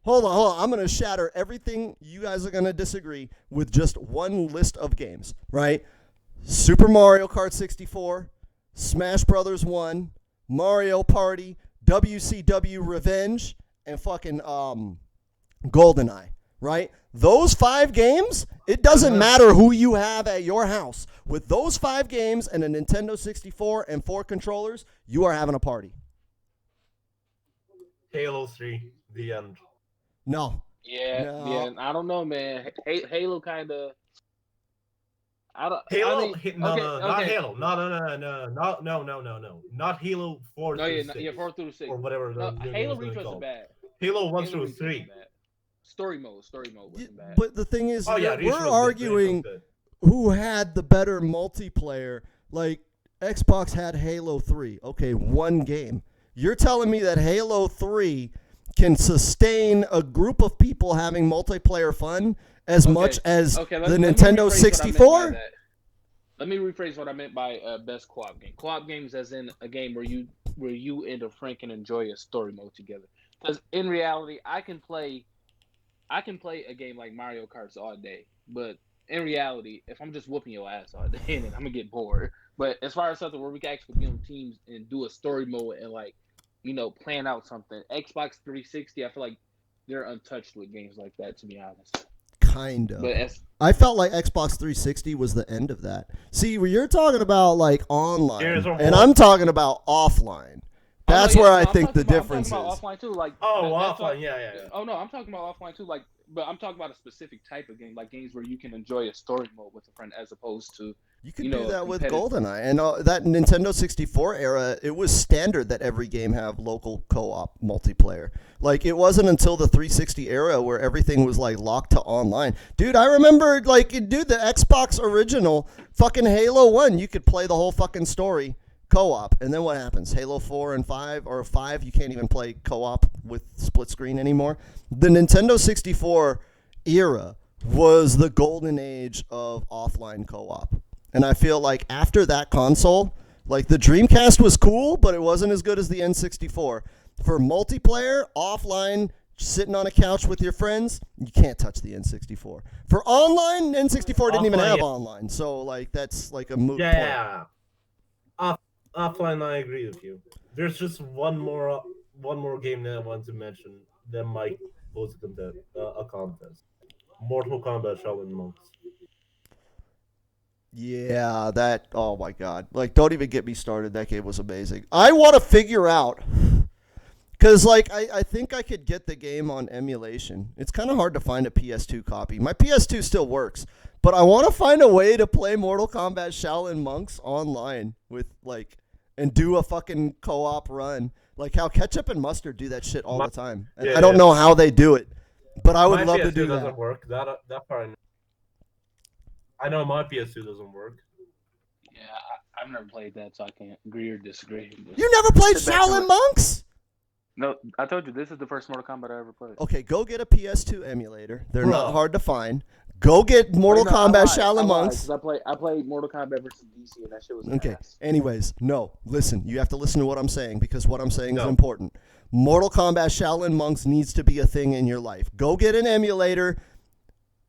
Speaker 1: Hold on. I'm going to shatter everything you guys are going to disagree with just one list of games, right? Super Mario Kart 64, Smash Brothers 1, Mario Party, WCW Revenge, and fucking GoldenEye, right? Those 5 games, it doesn't matter who you have at your house. With those 5 games and a Nintendo 64 and 4 controllers, you are having a party.
Speaker 2: Halo 3, the end.
Speaker 1: No.
Speaker 3: Yeah. I don't know, man. Halo kind of.
Speaker 2: Not Halo. No. Not Halo 4 through 6.
Speaker 3: Yeah, 4 through 6.
Speaker 2: Or whatever.
Speaker 3: Halo Reach wasn't bad.
Speaker 2: Halo 1 through 3.
Speaker 3: Story mode wasn't bad.
Speaker 1: But the thing is, we're
Speaker 2: was
Speaker 1: arguing who had the better multiplayer. Like, Xbox had Halo 3. Okay, one game. You're telling me that Halo 3 can sustain a group of people having multiplayer fun as much as the Nintendo 64?
Speaker 3: Let me rephrase what I meant by best co-op game. Co-op games as in a game where you and a friend can enjoy a story mode together. Because in reality, I can play a game like Mario Kart all day, but in reality, if I'm just whooping your ass all day, then I'm gonna get bored. But as far as something where we can actually be on teams and do a story mode and plan out something, Xbox 360, I feel like they're untouched with games like that, to be honest.
Speaker 1: Kind of. But I felt like Xbox 360 was the end of that. See, when you're talking about like online, and I'm talking about offline. That's where I think the difference is.
Speaker 3: I'm talking about offline too,
Speaker 2: offline, yeah.
Speaker 3: Oh no, I'm talking about offline too, but I'm talking about a specific type of game, like games where you can enjoy a story mode with a friend, as opposed to
Speaker 1: you can do that with GoldenEye, and that Nintendo 64 era. It was standard that every game have local co-op multiplayer. Like, it wasn't until the 360 era where everything was like locked to online. Dude, I remember the Xbox original fucking Halo 1. You could play the whole fucking story co-op, and then what happens? Halo 4 and 5, or 5, you can't even play co-op with split screen anymore. The Nintendo 64 era was the golden age of offline co-op. And I feel like after that console, like the Dreamcast was cool, but it wasn't as good as the N64. For multiplayer, offline, sitting on a couch with your friends, you can't touch the N64. For online, N64 didn't even have online. So like that's like a moot point.
Speaker 2: Offline, I agree with you. There's just one more game that I want to mention that might pose a contest. Mortal Kombat Shaolin Monks.
Speaker 1: Yeah, oh my god. Like, don't even get me started. That game was amazing. I want to figure out, because like I think I could get the game on emulation. It's kind of hard to find a PS2 copy. My PS2 still works, but I want to find a way to play Mortal Kombat Shaolin Monks online with and do a fucking co-op run. Like how Ketchup and Mustard do that shit all the time. And I don't know how they do it, but I would love to do that.
Speaker 2: My PS2 doesn't work. That part I know my PS2 doesn't work.
Speaker 3: Yeah, I've never played that, so I can't agree or disagree.
Speaker 1: You never played Shaolin Monks?
Speaker 3: No, I told you, this is the first Mortal Kombat I ever played.
Speaker 1: Okay, go get a PS2 emulator. They're not hard to find. Go get Mortal Kombat Shaolin Monks.
Speaker 3: I played Mortal Kombat versus DC, and that shit was
Speaker 1: okay.
Speaker 3: Ass.
Speaker 1: Anyways, no. Listen, you have to listen to what I'm saying, because what I'm saying is important. Mortal Kombat Shaolin Monks needs to be a thing in your life. Go get an emulator,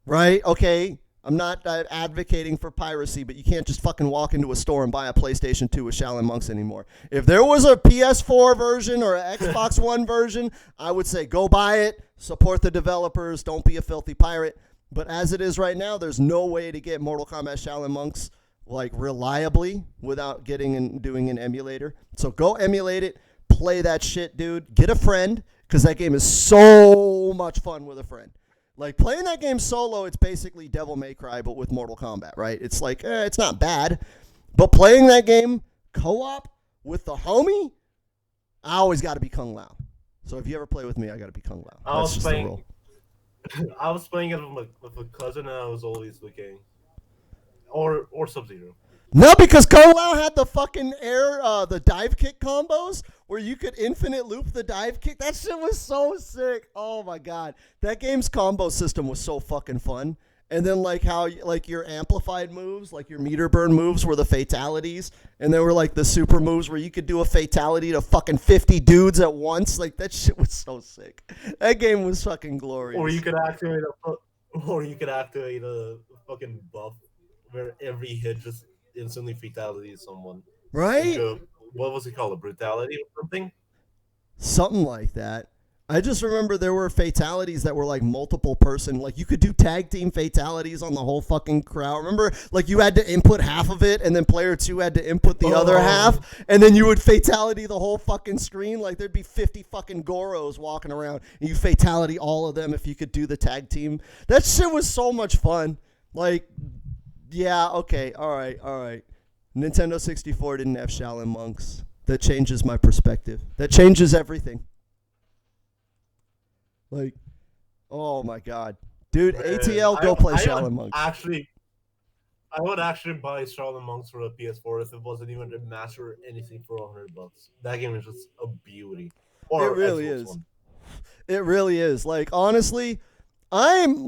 Speaker 1: right? Okay. I'm not advocating for piracy, but you can't just fucking walk into a store and buy a PlayStation 2 with Shaolin Monks anymore. If there was a PS4 version or an Xbox One version, I would say go buy it, support the developers, don't be a filthy pirate. But as it is right now, there's no way to get Mortal Kombat Shaolin Monks like reliably without getting and doing an emulator. So go emulate it, play that shit, dude. Get a friend, because that game is so much fun with a friend. Like playing that game solo, it's basically Devil May Cry but with Mortal Kombat, right? It's like it's not bad, but playing that game co-op with the homie, I always got to be Kung Lao. So if you ever play with me, I got to be Kung Lao.
Speaker 2: I was
Speaker 1: That's just the rule.
Speaker 2: I was playing it with a cousin, and I was always looking, or Sub-Zero.
Speaker 1: No, because Kung Lao had the fucking the dive kick combos where you could infinite loop the dive kick. That shit was so sick. Oh my god, that game's combo system was so fucking fun. And then like how like your amplified moves, like your meter burn moves, were the fatalities, and there were like the super moves where you could do a fatality to fucking 50 dudes at once. Like that shit was so sick. That game was fucking glorious.
Speaker 2: Or you could activate a fucking buff where every hit just instantly fatalities someone.
Speaker 1: Right?
Speaker 2: Like what was it called? A brutality or something?
Speaker 1: Something like that. I just remember there were fatalities that were like multiple person. Like you could do tag team fatalities on the whole fucking crowd. Remember, like you had to input half of it, and then player 2 had to input the other half, and then you would fatality the whole fucking screen. Like there'd be 50 fucking Goros walking around, and you fatality all of them if you could do the tag team. That shit was so much fun. Like, yeah, okay, all right. Nintendo 64 didn't have Shaolin Monks. That changes my perspective. That changes everything. Like, oh my god, dude! ATL, go play Shaolin Monks.
Speaker 2: I would actually buy Shaolin Monks for a PS4 if it wasn't even a master or anything for $100. That game is just a beauty. Or
Speaker 1: it really
Speaker 2: Xbox
Speaker 1: is.
Speaker 2: One.
Speaker 1: It really is. Like honestly, I'm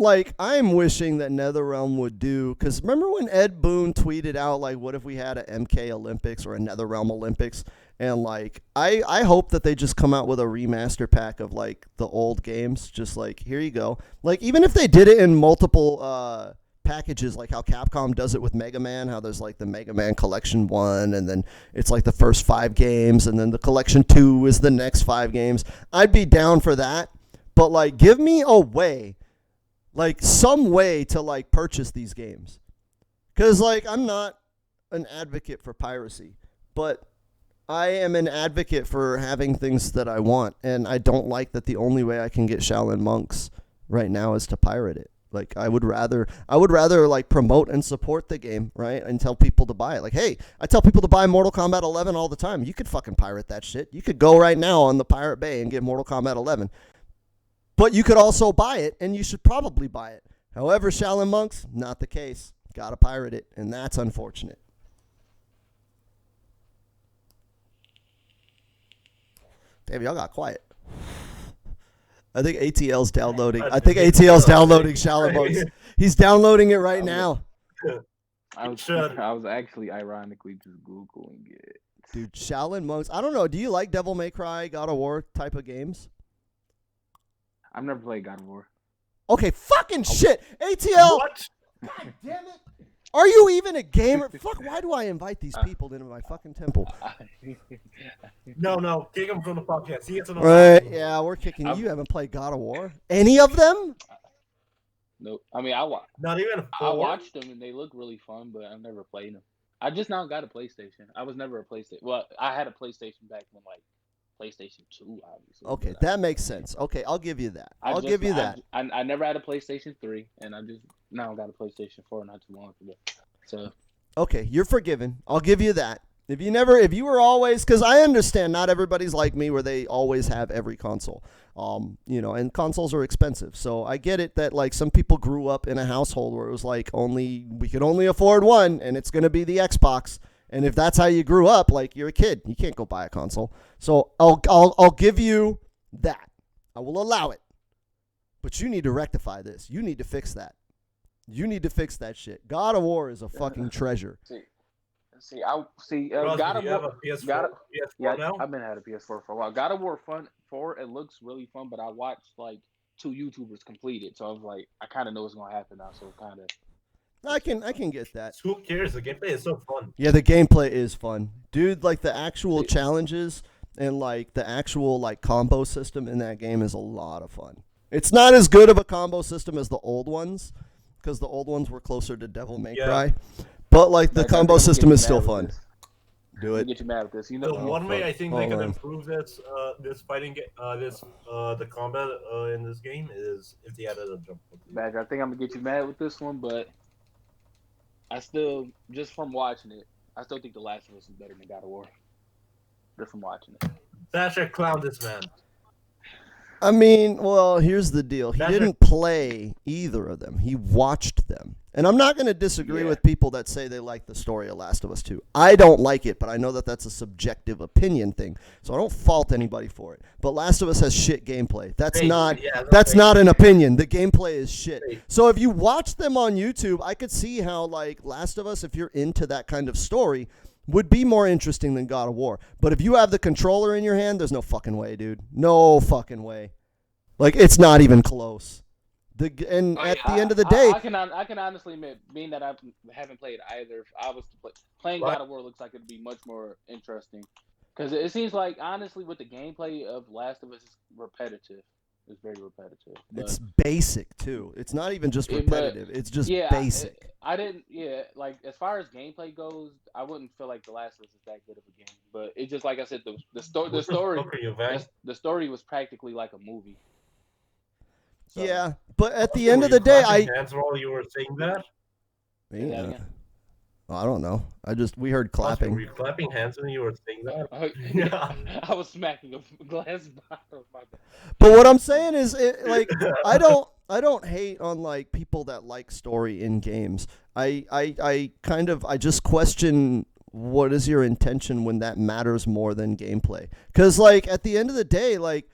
Speaker 1: wishing that NetherRealm would do, because remember when Ed Boon tweeted out like, what if we had a MK Olympics or a NetherRealm Olympics? And like I hope that they just come out with a remaster pack of like the old games, just like here you go. Like even if they did it in multiple packages, like how Capcom does it with Mega Man, how there's like the Mega Man Collection 1, and then it's like the first 5 games, and then the Collection 2 is the next 5 games. I'd be down for that. But like give me a way, like some way to like purchase these games. Cause like I'm not an advocate for piracy, but I am an advocate for having things that I want, and I don't like that the only way I can get Shaolin Monks right now is to pirate it. Like I would rather like promote and support the game, right? And tell people to buy it. Like, hey, I tell people to buy Mortal Kombat 11 all the time. You could fucking pirate that shit. You could go right now on the Pirate Bay and get Mortal Kombat 11. But you could also buy it, and you should probably buy it. However, Shaolin Monks, not the case. Gotta pirate it, and that's unfortunate. Damn, y'all got quiet. I think ATL's downloading. I think ATL's downloading Shaolin Monks. He's downloading it right now.
Speaker 3: I was actually ironically just Googling it.
Speaker 1: Dude, Shaolin Monks. I don't know. Do you like Devil May Cry, God of War type of games?
Speaker 3: I've never played God of War.
Speaker 1: Okay, fucking shit. ATL.
Speaker 2: What?
Speaker 1: God damn it. Are you even a gamer? Fuck, why do I invite these people into my fucking temple?
Speaker 2: No, kick him from the podcast. He gets
Speaker 1: Right, yeah, we're kicking you. You haven't played God of War? Any of them?
Speaker 3: Nope. I mean,
Speaker 2: not even.
Speaker 3: I watched them and they look really fun, but I've never played them. I just now got a PlayStation. I was never a PlayStation. Well, I had a PlayStation back when like PlayStation 2, obviously.
Speaker 1: Okay, that makes sense. Okay, I'll give you that. I'll give you that.
Speaker 3: I never had a PlayStation 3, and I just now got a PlayStation 4 not too long ago. So. Okay,
Speaker 1: you're forgiven. I'll give you that. If you were always, because I understand not everybody's like me where they always have every console, and consoles are expensive. So I get it that like some people grew up in a household where it was like we could only afford one, and it's gonna be the Xbox. And if that's how you grew up, like you're a kid, you can't go buy a console. So I'll give you that. I will allow it. But you need to rectify this. You need to fix that. You need to fix that shit. God of War is a fucking treasure.
Speaker 3: God of
Speaker 2: you have
Speaker 3: War.
Speaker 2: a PS4, now?
Speaker 3: I've been had a PS4 for a while. God of War 4, it looks really fun, but I watched like 2 YouTubers complete it, so I was like, I kind of know what's gonna happen now. So kind of.
Speaker 1: I can get that.
Speaker 2: Who cares? The gameplay is so fun.
Speaker 1: Yeah, the gameplay is fun, dude. Like the actual challenges and like the actual like combo system in that game is a lot of fun. It's not as good of a combo system as the old ones, because the old ones were closer to Devil May
Speaker 2: Yeah.
Speaker 1: Cry. But like the
Speaker 3: Like, I
Speaker 1: combo
Speaker 3: think I'm
Speaker 1: system
Speaker 3: getting
Speaker 1: is
Speaker 3: mad
Speaker 1: still
Speaker 3: with
Speaker 1: fun.
Speaker 3: this.
Speaker 1: Do
Speaker 3: I'm gonna
Speaker 1: it.
Speaker 3: get you mad with this. You
Speaker 2: The
Speaker 3: know,
Speaker 2: one way
Speaker 1: fuck.
Speaker 2: I think
Speaker 1: Oh,
Speaker 2: they can
Speaker 1: man.
Speaker 2: improve this fighting the combat in this game is if they added a jump.
Speaker 3: Badger, I think I'm gonna get you mad with this one, but I still, just from watching it, I still think The Last of Us is better than God of War. Just from watching it.
Speaker 2: Thatcher clown this man.
Speaker 1: I mean, well, here's the deal. He
Speaker 2: That's
Speaker 1: didn't play either of them. He watched them. And I'm not going to disagree
Speaker 3: Yeah.
Speaker 1: with people that say they like the story of Last of Us 2. I don't like it, but I know that that's a subjective opinion thing. So I don't fault anybody for it. But Last of Us has shit gameplay. That's not an opinion. The gameplay is shit. So if you watch them on YouTube, I could see how like Last of Us, if you're into that kind of story, would be more interesting than God of War. But if you have the controller in your hand, there's no fucking way, dude. No fucking way. Like, it's not even close. At the end of the day,
Speaker 3: I can honestly admit, being that I haven't played either, if I was to play, playing God of War looks like it'd be much more interesting. Because it seems like, honestly, with the gameplay of Last of Us, it's repetitive. It's very repetitive. But
Speaker 1: it's basic, too. It's not even just repetitive. It's just basic.
Speaker 3: I didn't, like, as far as gameplay goes, I wouldn't feel like The Last of Us is that good of a game. But it's just, like I said, the story was practically like a movie. So,
Speaker 1: yeah, but at the end of the day,
Speaker 2: hands while you were saying that?
Speaker 1: Yeah. I don't know. We heard clapping.
Speaker 2: Were you clapping hands when you were saying that?
Speaker 3: Yeah. I was smacking a glass bottle.
Speaker 1: But what I'm saying is, I don't hate on like people that like story in games. I just question what is your intention when that matters more than gameplay. Because like at the end of the day, like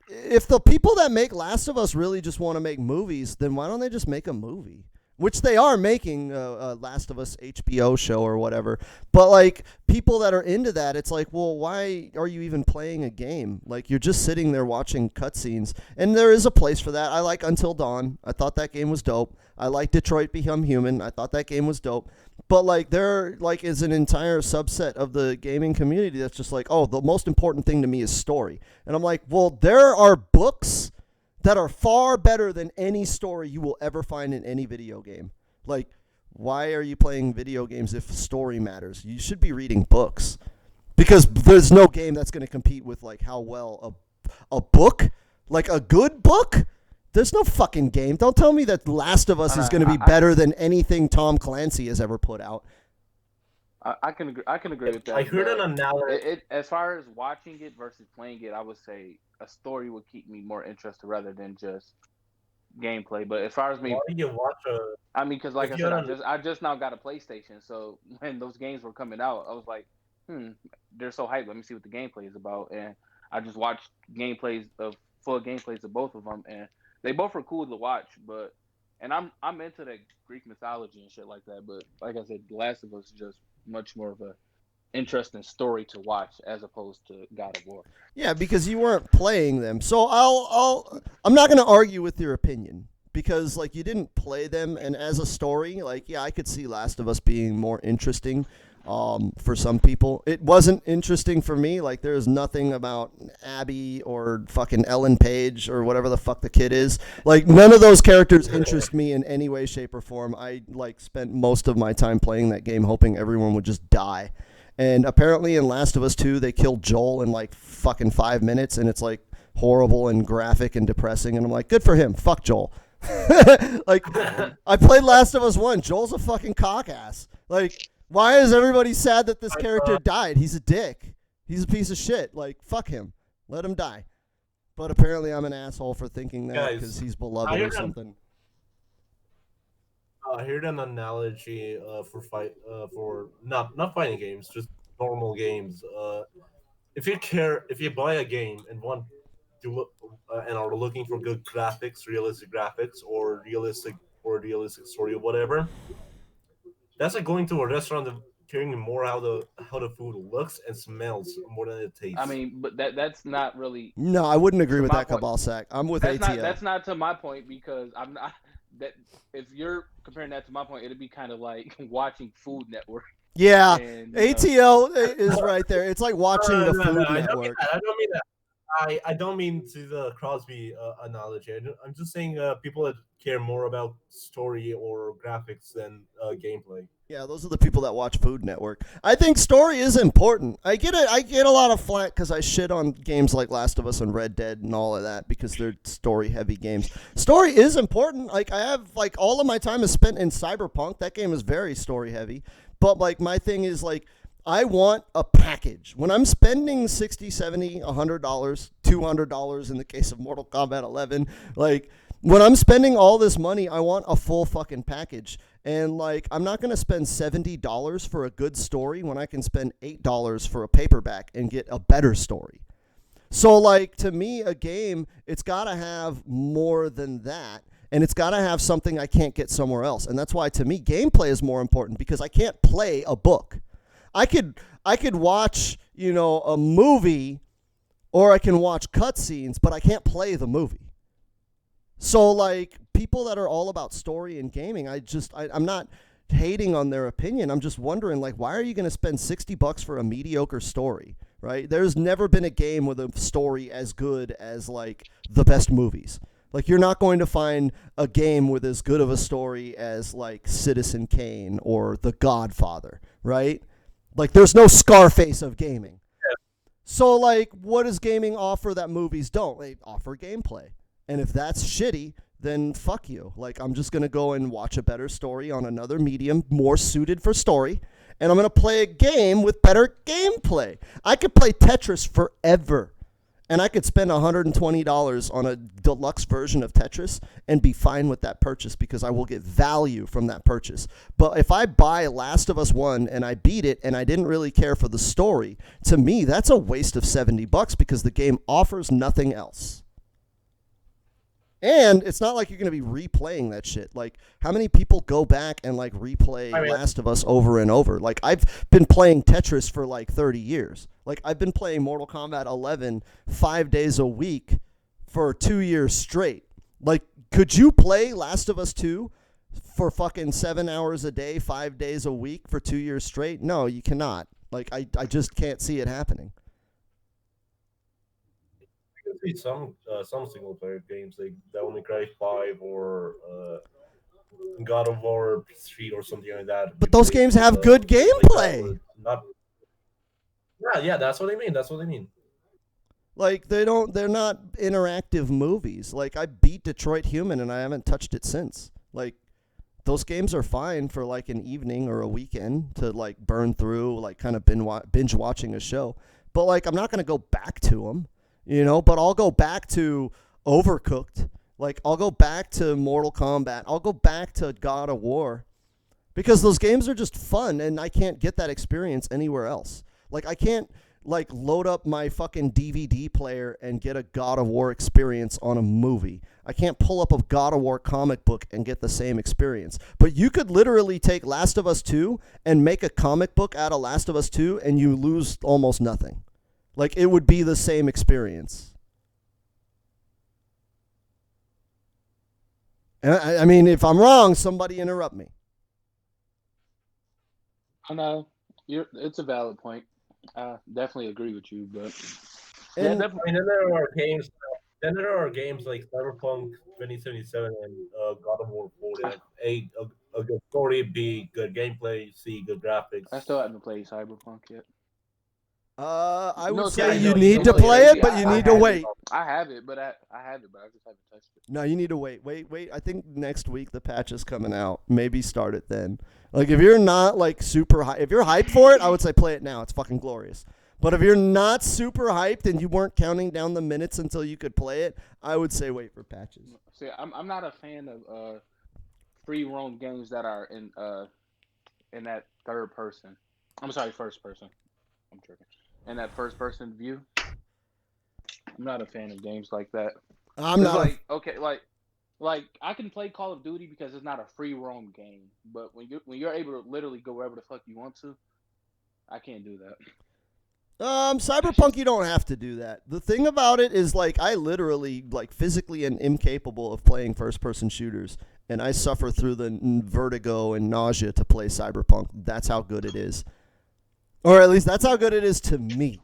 Speaker 1: if the people that make Last of Us really just want to make movies, then why don't they just make a movie? Which they are making a Last of Us HBO show or whatever. But, like, people that are into that, it's like, well, why are you even playing a game? Like, you're just sitting there watching cutscenes. And there is a place for that. I like Until Dawn. I thought that game was dope. I like Detroit Become Human. I thought that game was dope. But, like, there, like, is an entire subset of the gaming community that's just like, oh, the most important thing to me is story. And I'm like, well, there are books that are far better than any story you will ever find in any video game. Like, why are you playing video games if story matters? You should be reading books. Because there's no game that's going to compete with, like, how well a book, like a good book, there's no fucking game. Don't tell me that Last of Us is going to be better than anything Tom Clancy has ever put out.
Speaker 3: I can agree with that.
Speaker 2: I heard an analogy.
Speaker 3: As far as watching it versus playing it, I would say a story would keep me more interested rather than just gameplay. But as far as me,
Speaker 2: why do you watch
Speaker 3: I mean, because like I said, I just now got a PlayStation, so when those games were coming out, I was like, they're so hyped. Let me see what the gameplay is about, and I just watched full gameplays of both of them, and they both were cool to watch. And I'm into that Greek mythology and shit like that. But like I said, The Last of Us is just much more of a interesting story to watch as opposed to God of War.
Speaker 1: Yeah, because you weren't playing them. So I'm not going to argue with your opinion because like you didn't play them, and as a story, like I could see Last of Us being more interesting for some people. It wasn't interesting for me. Like there's nothing about Abby or fucking Ellen Page or whatever the fuck the kid is. Like none of those characters interest me in any way, shape, or form. I like spent most of my time playing that game hoping everyone would just die. And apparently in Last of Us 2, they killed Joel in like fucking 5 minutes, and it's like horrible and graphic and depressing. And I'm like, good for him. Fuck Joel. Like I played Last of Us 1. Joel's a fucking cock ass. Like why is everybody sad that this character died? He's a dick. He's a piece of shit. Like, fuck him. Let him die. But apparently I'm an asshole for thinking that because he's beloved or something.
Speaker 2: I heard an analogy for not fighting games, just normal games. If you buy a game and want to look and are looking for good graphics, realistic graphics, or realistic story or whatever, that's like going to a restaurant and caring more how the food looks and smells more than it tastes.
Speaker 3: I mean, but that's not really.
Speaker 1: No, I wouldn't agree with that, Kabalsak. I'm with ATL.
Speaker 3: That's not to my point because I'm not. That if you're comparing that to my point, it'd be kind of like watching Food Network.
Speaker 1: Yeah, ATL is right there. It's like watching the Food Network.
Speaker 2: I don't mean that. I don't mean to the Crosby analogy. I'm just saying people that care more about story or graphics than gameplay.
Speaker 1: Yeah, those are the people that watch Food Network. I think story is important. I get it. I get a lot of flack because I shit on games like Last of Us and Red Dead and all of that because they're story-heavy games. Story is important. Like I have, like all of my time is spent in Cyberpunk. That game is very story-heavy. But like my thing is like I want a package. When I'm spending $60, $70, $100, $200 in the case of Mortal Kombat 11, like when I'm spending all this money, I want a full fucking package. And like I'm not going to spend $70 for a good story when I can spend $8 for a paperback and get a better story. So like to me a game, it's got to have more than that. And it's got to have something I can't get somewhere else. And that's why to me gameplay is more important because I can't play a book. I could watch, a movie or I can watch cutscenes, but I can't play the movie. So like people that are all about story and gaming, I'm not hating on their opinion. I'm just wondering like why are you going to spend $60 for a mediocre story, right? There's never been a game with a story as good as like the best movies. Like you're not going to find a game with as good of a story as like Citizen Kane or The Godfather, right? Like there's no Scarface of gaming. So like what does gaming offer that movies don't? They offer gameplay. And if that's shitty, then fuck you. Like I'm just going to go and watch a better story on another medium more suited for story. And I'm going to play a game with better gameplay. I could play Tetris forever. And I could spend $120 on a deluxe version of Tetris and be fine with that purchase because I will get value from that purchase. But if I buy Last of Us 1 and I beat it and I didn't really care for the story, to me, that's a waste of $70 because the game offers nothing else. And it's not like you're going to be replaying that shit. Like, how many people go back and, like, replay Last of Us over and over? Like, I've been playing Tetris for, like, 30 years. Like, I've been playing Mortal Kombat 11 5 days a week for 2 years straight. Like, could you play Last of Us 2 for fucking 7 hours a day, 5 days a week for 2 years straight? No, you cannot. Like, I just can't see it happening.
Speaker 2: See some single player games like Devil May Cry 5 or God of War 3 or something like that.
Speaker 1: But those games have good gameplay.
Speaker 2: Not. Yeah, that's what I mean. That's what I mean.
Speaker 1: Like they're not interactive movies. Like I beat Detroit Human and I haven't touched it since. Like those games are fine for like an evening or a weekend to like burn through, like kind of binge watching a show. But like I'm not going to go back to them. But I'll go back to Overcooked. Like, I'll go back to Mortal Kombat. I'll go back to God of War. Because those games are just fun, and I can't get that experience anywhere else. Like, I can't, like, load up my fucking DVD player and get a God of War experience on a movie. I can't pull up a God of War comic book and get the same experience. But you could literally take Last of Us 2 and make a comic book out of Last of Us 2, and you lose almost nothing. Like, it would be the same experience. And I mean, if I'm wrong, somebody interrupt me.
Speaker 3: I know. It's a valid point. I definitely agree with you, but...
Speaker 2: And then there are games... Then there are games like Cyberpunk 2077 and God of War 4 that have a good story, B, good gameplay, C, good graphics.
Speaker 3: I still haven't played Cyberpunk yet.
Speaker 1: I would say you need to play it, but you need to wait.
Speaker 3: I have it, but I just haven't touched it.
Speaker 1: No, you need to wait. Wait. I think next week the patch is coming out. Maybe start it then. Like if you're not like super hyped, if you're hyped for it, I would say play it now. It's fucking glorious. But if you're not super hyped and you weren't counting down the minutes until you could play it, I would say wait for patches.
Speaker 3: See, I'm not a fan of free roam games that are in that third person. I'm sorry, first person. I'm tripping. In that first person view. I'm not a fan of games like that.
Speaker 1: I'm not.
Speaker 3: Like I can play Call of Duty because it's not a free roam game. But when you're able to literally go wherever the fuck you want to, I can't do that.
Speaker 1: Cyberpunk, you don't have to do that. The thing about it is, like, I literally, like, physically am incapable of playing first-person shooters, and I suffer through the vertigo and nausea to play Cyberpunk. That's how good it is. Or at least that's how good it is to me.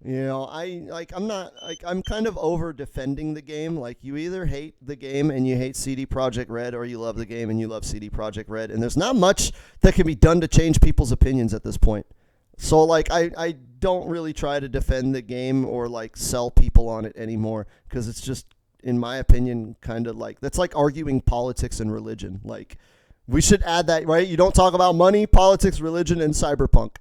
Speaker 1: I'm kind of over defending the game. Like, you either hate the game and you hate CD Projekt Red, or you love the game and you love CD Projekt Red. And there's not much that can be done to change people's opinions at this point. So, like, I don't really try to defend the game or, like, sell people on it anymore, because it's just, in my opinion, kind of like, that's like arguing politics and religion. Like, we should add that, right? You don't talk about money, politics, religion, and cyberpunk.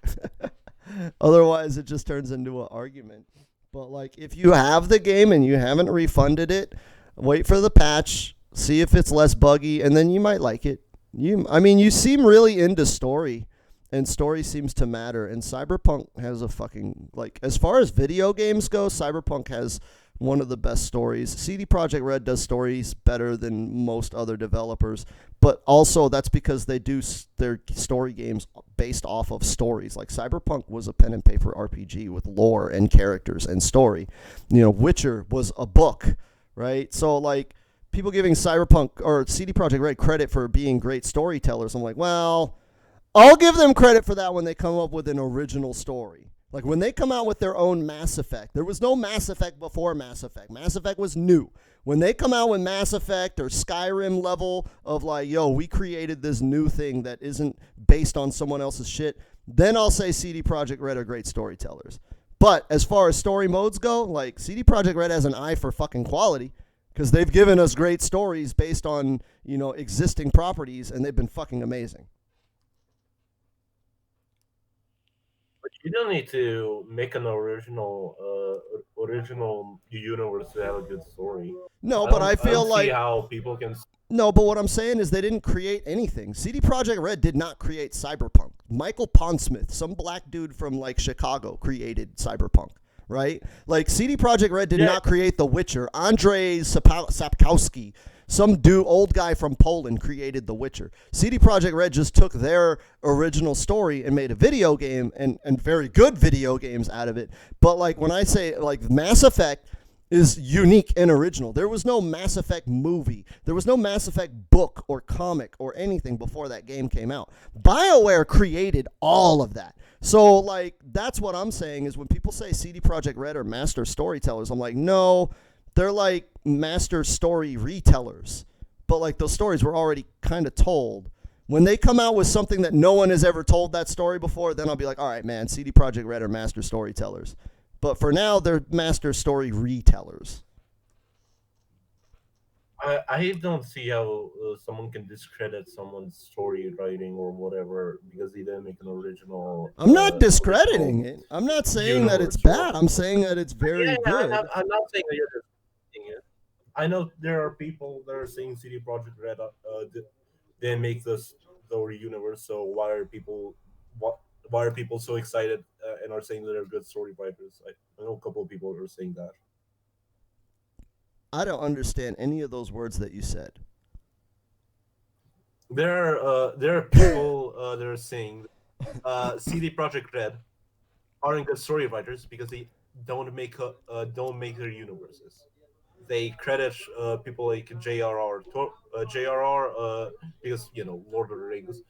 Speaker 1: Otherwise, it just turns into an argument. But, like, if you have the game and you haven't refunded it, wait for the patch, see if it's less buggy, and then you might like it. You seem really into story, and story seems to matter. And Cyberpunk has a fucking, like, as far as video games go, Cyberpunk has one of the best stories. CD Projekt Red does stories better than most other developers, but also that's because they do their story games based off of stories. Like, Cyberpunk was a pen and paper RPG with lore and characters and story. Witcher was a book, right? So, like, people giving Cyberpunk or CD Projekt Red credit for being great storytellers, I'm like, well, I'll give them credit for that when they come up with an original story. Like, when they come out with their own Mass Effect, there was no Mass Effect before Mass Effect. Mass Effect was new. When they come out with Mass Effect or Skyrim level of, like, yo, we created this new thing that isn't based on someone else's shit, then I'll say CD Projekt Red are great storytellers. But as far as story modes go, like, CD Projekt Red has an eye for fucking quality, because they've given us great stories based on, existing properties, and they've been fucking amazing.
Speaker 2: But you don't need to make an original universe to have a good story.
Speaker 1: No, but I
Speaker 2: don't
Speaker 1: feel
Speaker 2: see
Speaker 1: like
Speaker 2: how people can.
Speaker 1: no, but what I'm saying is they didn't create anything. CD Projekt Red did not create Cyberpunk. Michael Pondsmith, some black dude from, like, Chicago, created Cyberpunk, right? Like, CD Projekt Red did not create The Witcher. Andrzej Sapkowski, some dude, old guy from Poland, created The Witcher. CD Projekt Red just took their original story and made a video game, and very good video games out of it. But, like, when I say, like, Mass Effect is unique and original. There was no Mass Effect movie. There was no Mass Effect book or comic or anything before that game came out. BioWare created all of that. So, like, that's what I'm saying is when people say CD Projekt Red are master storytellers, I'm like, no, they're like master story retellers. But, like, those stories were already kind of told. When they come out with something that no one has ever told that story before, then I'll be like, all right, man, CD Projekt Red are master storytellers. But for now, they're master story retellers.
Speaker 2: I don't see how someone can discredit someone's story writing or whatever because they didn't make an original.
Speaker 1: I'm not discrediting it. I'm not saying that it's bad. I'm saying that it's very good.
Speaker 2: I'm not saying that you're discrediting it. I know there are people that are saying CD Projekt Red didn't make this story universe. So why are people so excited and are saying that they're good story writers? I know a couple of people are saying that.
Speaker 1: I don't understand any of those words that you said.
Speaker 2: There are people that are saying CD Projekt Red aren't good story writers because they don't make their universes. They credit people like JRR because Lord of the Rings,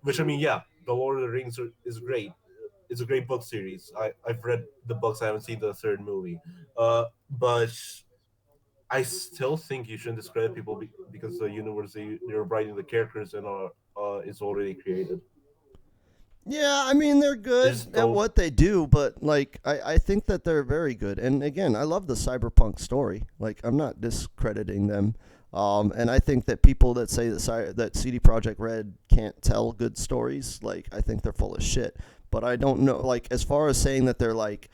Speaker 2: which I mean, yeah, the Lord of the Rings is great. It's a great book series. I've read the books. I haven't seen the third movie, but I still think you shouldn't discredit people because the universe you're writing the characters and is already created.
Speaker 1: Yeah, I mean, they're good at what they do, but, like, I think that they're very good. And again, I love the Cyberpunk story. Like, I'm not discrediting them. And I think that people that say that CD Projekt Red can't tell good stories, like, I think they're full of shit. But I don't know, like, as far as saying that they're, like,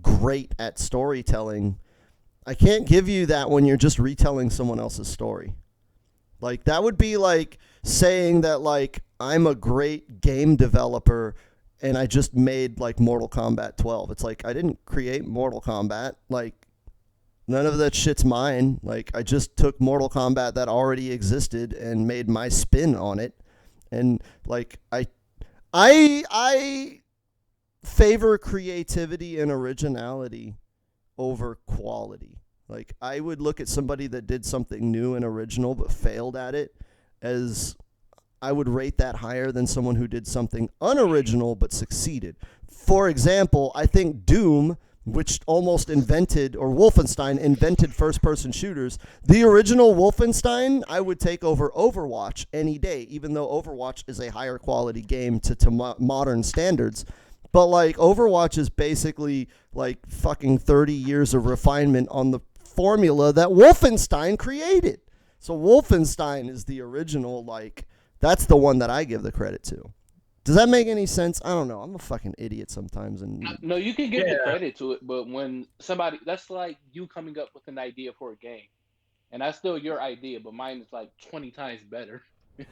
Speaker 1: great at storytelling, I can't give you that when you're just retelling someone else's story. Like, that would be like saying that, like, I'm a great game developer and I just made, like, Mortal Kombat 12. It's like, I didn't create Mortal Kombat. Like, none of that shit's mine. Like, I just took Mortal Kombat that already existed and made my spin on it. And, like, I favor creativity and originality over quality. Like, I would look at somebody that did something new and original but failed at it as I would rate that higher than someone who did something unoriginal but succeeded. For example, I think Doom, which almost invented, or Wolfenstein invented first-person shooters. The original Wolfenstein, I would take over Overwatch any day, even though Overwatch is a higher quality game to modern standards. But like Overwatch is basically like fucking 30 years of refinement on the formula that Wolfenstein created. So Wolfenstein is the original, like, that's the one that I give the credit to. Does that make any sense? I don't know. I'm a fucking idiot sometimes. And
Speaker 3: No, you can give the credit to it, but when somebody, that's like you coming up with an idea for a game, and that's still your idea, but mine is like 20 times better.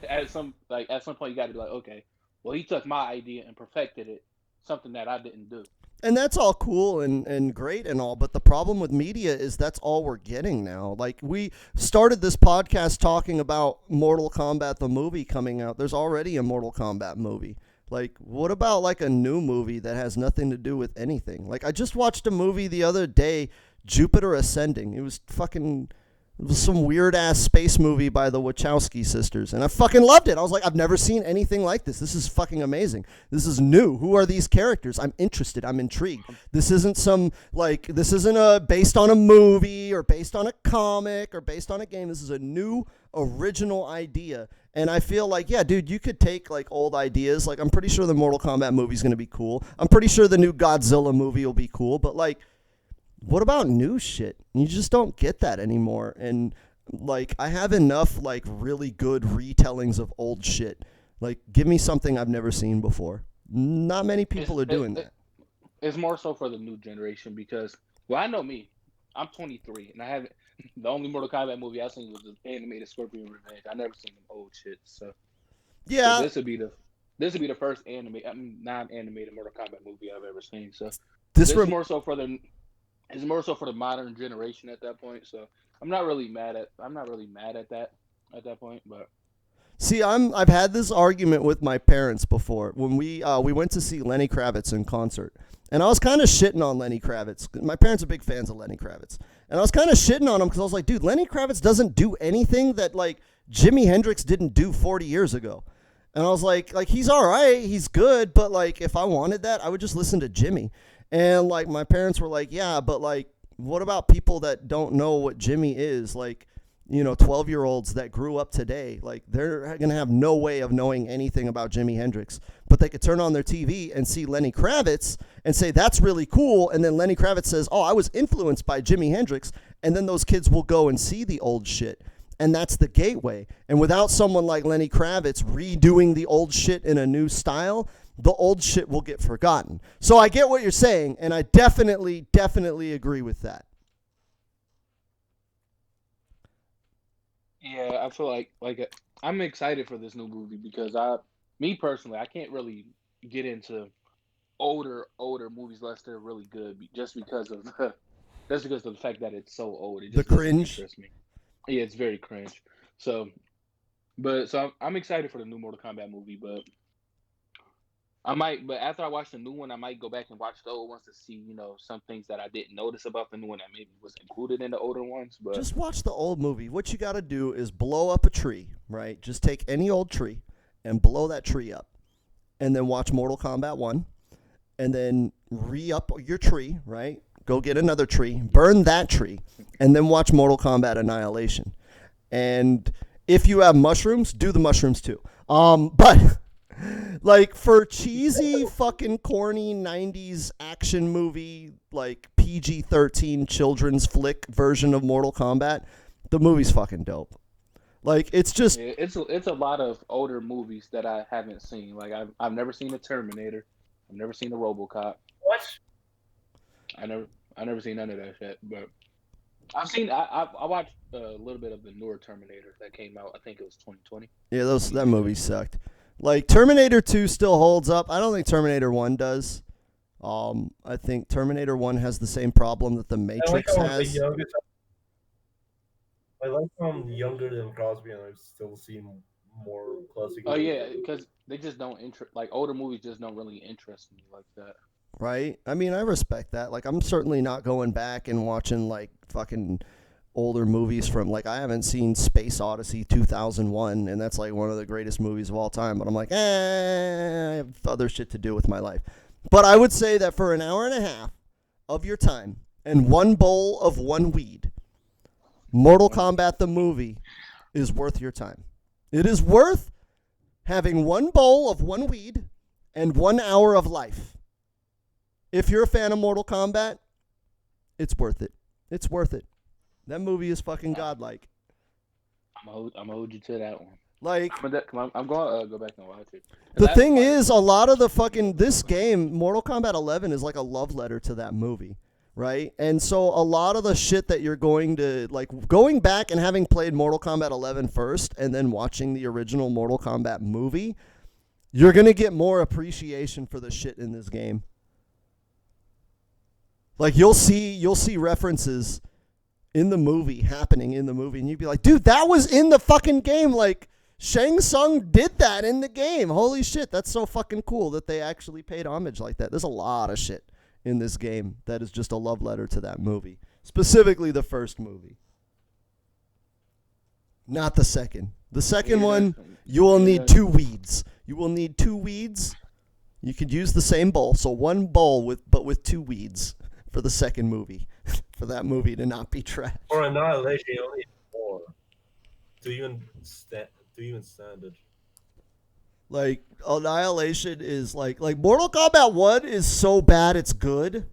Speaker 3: At some point, you got to be like, okay, well, he took my idea and perfected it, something that I didn't do.
Speaker 1: And that's all cool and great and all, but the problem with media is that's all we're getting now. Like, we started this podcast talking about Mortal Kombat, the movie coming out. There's already a Mortal Kombat movie. Like, what about, like, a new movie that has nothing to do with anything? Like, I just watched a movie the other day, Jupiter Ascending. It was some weird-ass space movie by the Wachowski sisters, and I fucking loved it. I was like, I've never seen anything like this. This is fucking amazing. This is new. Who are these characters? I'm interested. I'm intrigued. This isn't based on a movie or based on a comic or based on a game. This is a new, original idea, and I feel like, yeah, dude, you could take, like, old ideas. Like, I'm pretty sure the Mortal Kombat movie is going to be cool. I'm pretty sure the new Godzilla movie will be cool, but, like, what about new shit? You just don't get that anymore. And, like, I have enough, like, really good retellings of old shit. Like, give me something I've never seen before. Not many people are doing that.
Speaker 3: It's more so for the new generation because, well, I know me. I'm 23, and I haven't. The only Mortal Kombat movie I've seen was the animated Scorpion Revenge. I never seen them old shit. So
Speaker 1: yeah,
Speaker 3: so this would be the first non-animated Mortal Kombat movie I've ever seen. So this is more so for the. It's more so for the modern generation at that point. So I'm not really mad at that at that point. But
Speaker 1: see, I've had this argument with my parents before when we went to see Lenny Kravitz in concert, and I was kind of shitting on Lenny Kravitz. My parents are big fans of Lenny Kravitz, and I was kind of shitting on him because I was like, dude, Lenny Kravitz doesn't do anything that, like, Jimi Hendrix didn't do 40 years ago. And I was like he's all right, he's good, but, like, if I wanted that, I would just listen to Jimmy. And, like, my parents were like, yeah, but, like, what about people that don't know what Jimmy is? Like, 12-year-olds that grew up today, like, they're going to have no way of knowing anything about Jimi Hendrix. But they could turn on their TV and see Lenny Kravitz and say, that's really cool. And then Lenny Kravitz says, oh, I was influenced by Jimi Hendrix. And then those kids will go and see the old shit. And that's the gateway. And without someone like Lenny Kravitz redoing the old shit in a new style, the old shit will get forgotten. So I get what you're saying, and I definitely agree with that.
Speaker 3: yeah, I feel like I'm excited for this new movie because me personally, I can't really get into older movies unless they're really good, just because of the fact that it's so old. It just
Speaker 1: the cringe.
Speaker 3: Interest me. Yeah, it's very cringe. So I'm excited for the new Mortal Kombat movie, but after I watch the new one, I might go back and watch the old ones to see, some things that I didn't notice about the new one that maybe was included in the older ones. But
Speaker 1: just watch the old movie. What you got to do is blow up a tree, right? Just take any old tree and blow that tree up, and then watch Mortal Kombat 1, and then re-up your tree, right? Go get another tree, burn that tree, and then watch Mortal Kombat Annihilation. And if you have mushrooms, do the mushrooms too. But like, for cheesy fucking corny 90s action movie, like PG-13 children's flick version of Mortal Kombat, the movie's fucking dope. Like, it's just
Speaker 3: it's a lot of older movies that I haven't seen. Like, I've never seen a Terminator. I've never seen a RoboCop.
Speaker 2: What?
Speaker 3: I never seen none of that shit. But I watched a little bit of the newer Terminator that came out. I think it was 2020.
Speaker 1: Yeah, that movie sucked. Like, Terminator 2 still holds up. I don't think Terminator 1 does. I think Terminator 1 has the same problem that the Matrix has.
Speaker 2: I like how I'm younger than Crosby, and I've still seen more classic.
Speaker 3: Oh yeah, because they just don't like older movies just don't really interest me like that.
Speaker 1: Right? I mean, I respect that. Like, I'm certainly not going back and watching, like, fucking older movies from, like, I haven't seen Space Odyssey 2001, and that's like one of the greatest movies of all time. But I'm like, I have other shit to do with my life. But I would say that for an hour and a half of your time and one bowl of one weed, Mortal Kombat the movie is worth your time. It is worth having one bowl of one weed and 1 hour of life. If you're a fan of Mortal Kombat, it's worth it. It's worth it. That movie is fucking godlike.
Speaker 3: I'm gonna hold you to that one.
Speaker 1: Like,
Speaker 3: I'm going to go back and watch it.
Speaker 1: the thing is, a lot of the fucking, this game, Mortal Kombat 11, is like a love letter to that movie, right? And so a lot of the shit that you're going to, like, going back and having played Mortal Kombat 11 first and then watching the original Mortal Kombat movie, you're going to get more appreciation for the shit in this game. Like, you'll see references in the movie happening in the movie, and you'd be like, dude, that was in the fucking game. Like, Shang Tsung did that in the game. Holy shit, that's so fucking cool that they actually paid homage like that. There's a lot of shit in this game that is just a love letter to that movie, specifically the first movie, not the second. The second one, you will need 2 weeds. You will need 2 weeds. You could use the same bowl, so one bowl with 2 weeds for the second movie, for that movie to not be trash.
Speaker 2: For Annihilation, you only need 4 to even stand it.
Speaker 1: Like, Annihilation is like Mortal Kombat 1 is so bad it's good,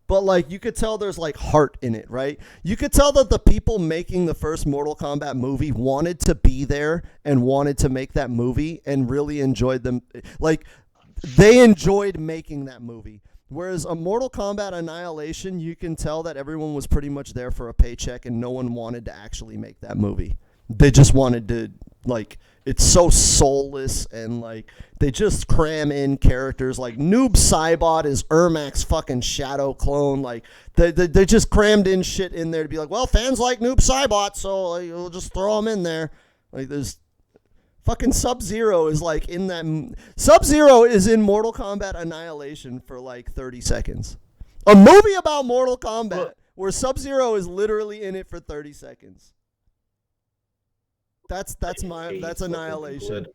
Speaker 1: but like you could tell there's like heart in it, right? You could tell that the people making the first Mortal Kombat movie wanted to be there and wanted to make that movie and really enjoyed them. Like, they enjoyed making that movie. Whereas a Mortal Kombat Annihilation, you can tell that everyone was pretty much there for a paycheck and no one wanted to actually make that movie. They just wanted to, like, it's so soulless, and like they just cram in characters like Noob Saibot is Ermac's fucking shadow clone. Like they just crammed in shit in there to be like, well, fans like Noob Saibot, so like, we'll just throw him in there. Like, there's fucking Sub-Zero is like in that. Sub-Zero is in Mortal Kombat Annihilation for like 30 seconds. A movie about Mortal Kombat where Sub-Zero is literally in it for 30 seconds. That's Annihilation.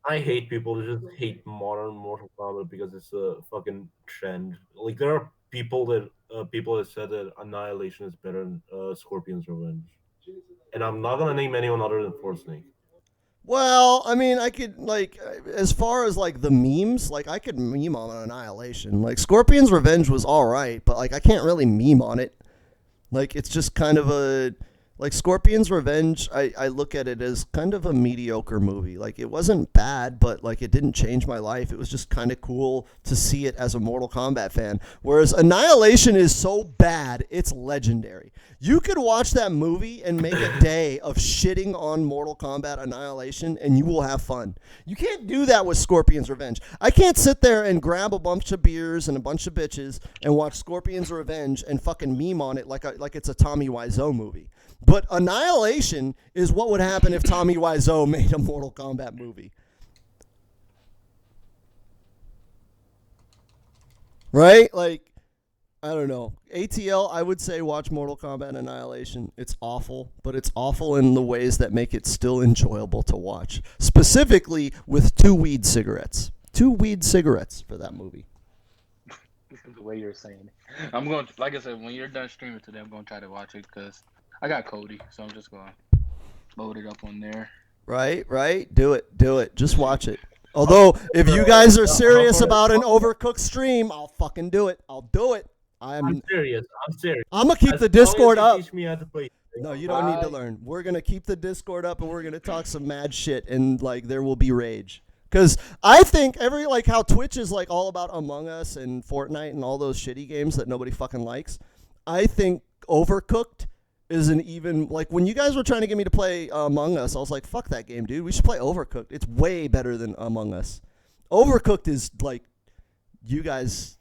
Speaker 2: I hate people who just hate modern Mortal Kombat because it's a fucking trend. Like, there are people that said that Annihilation is better than Scorpion's Revenge, and I'm not gonna name anyone other than Snake.
Speaker 1: Well, I mean, I could, like, as far as like the memes, like I could meme on Annihilation. Like, Scorpion's Revenge was all right, but like I can't really meme on it. Like, it's just kind of a. Like, Scorpion's Revenge, I look at it as kind of a mediocre movie. Like, it wasn't bad, but, like, it didn't change my life. It was just kind of cool to see it as a Mortal Kombat fan. Whereas Annihilation is so bad, it's legendary. You could watch that movie and make a day of shitting on Mortal Kombat Annihilation, and you will have fun. You can't do that with Scorpion's Revenge. I can't sit there and grab a bunch of beers and a bunch of bitches and watch Scorpion's Revenge and fucking meme on it like it's a Tommy Wiseau movie. But Annihilation is what would happen if Tommy Wiseau made a Mortal Kombat movie. Right? Like, I don't know. ATL, I would say watch Mortal Kombat Annihilation. It's awful, but it's awful in the ways that make it still enjoyable to watch. Specifically with 2 weed cigarettes. 2 weed cigarettes for that movie.
Speaker 3: The way you're saying it. I'm going to, like I said, when you're done streaming today, I'm going to try to watch it because I got Cody, so I'm just going to load it up on there.
Speaker 1: Right. Do it. Just watch it. Although, if you guys are serious about an Overcooked stream, I'll fucking do it. I'll do it.
Speaker 2: I'm serious.
Speaker 1: I'm going to keep the Discord up.
Speaker 2: Teach me how to play.
Speaker 1: No, you don't need to learn. We're going to keep the Discord up, and we're going to talk some mad shit, and, like, there will be rage. Because I think like, how Twitch is, like, all about Among Us and Fortnite and all those shitty games that nobody fucking likes, I think Overcooked isn't even, like, when you guys were trying to get me to play Among Us, I was like, fuck that game, dude. We should play Overcooked. It's way better than Among Us. Overcooked is, like, you guys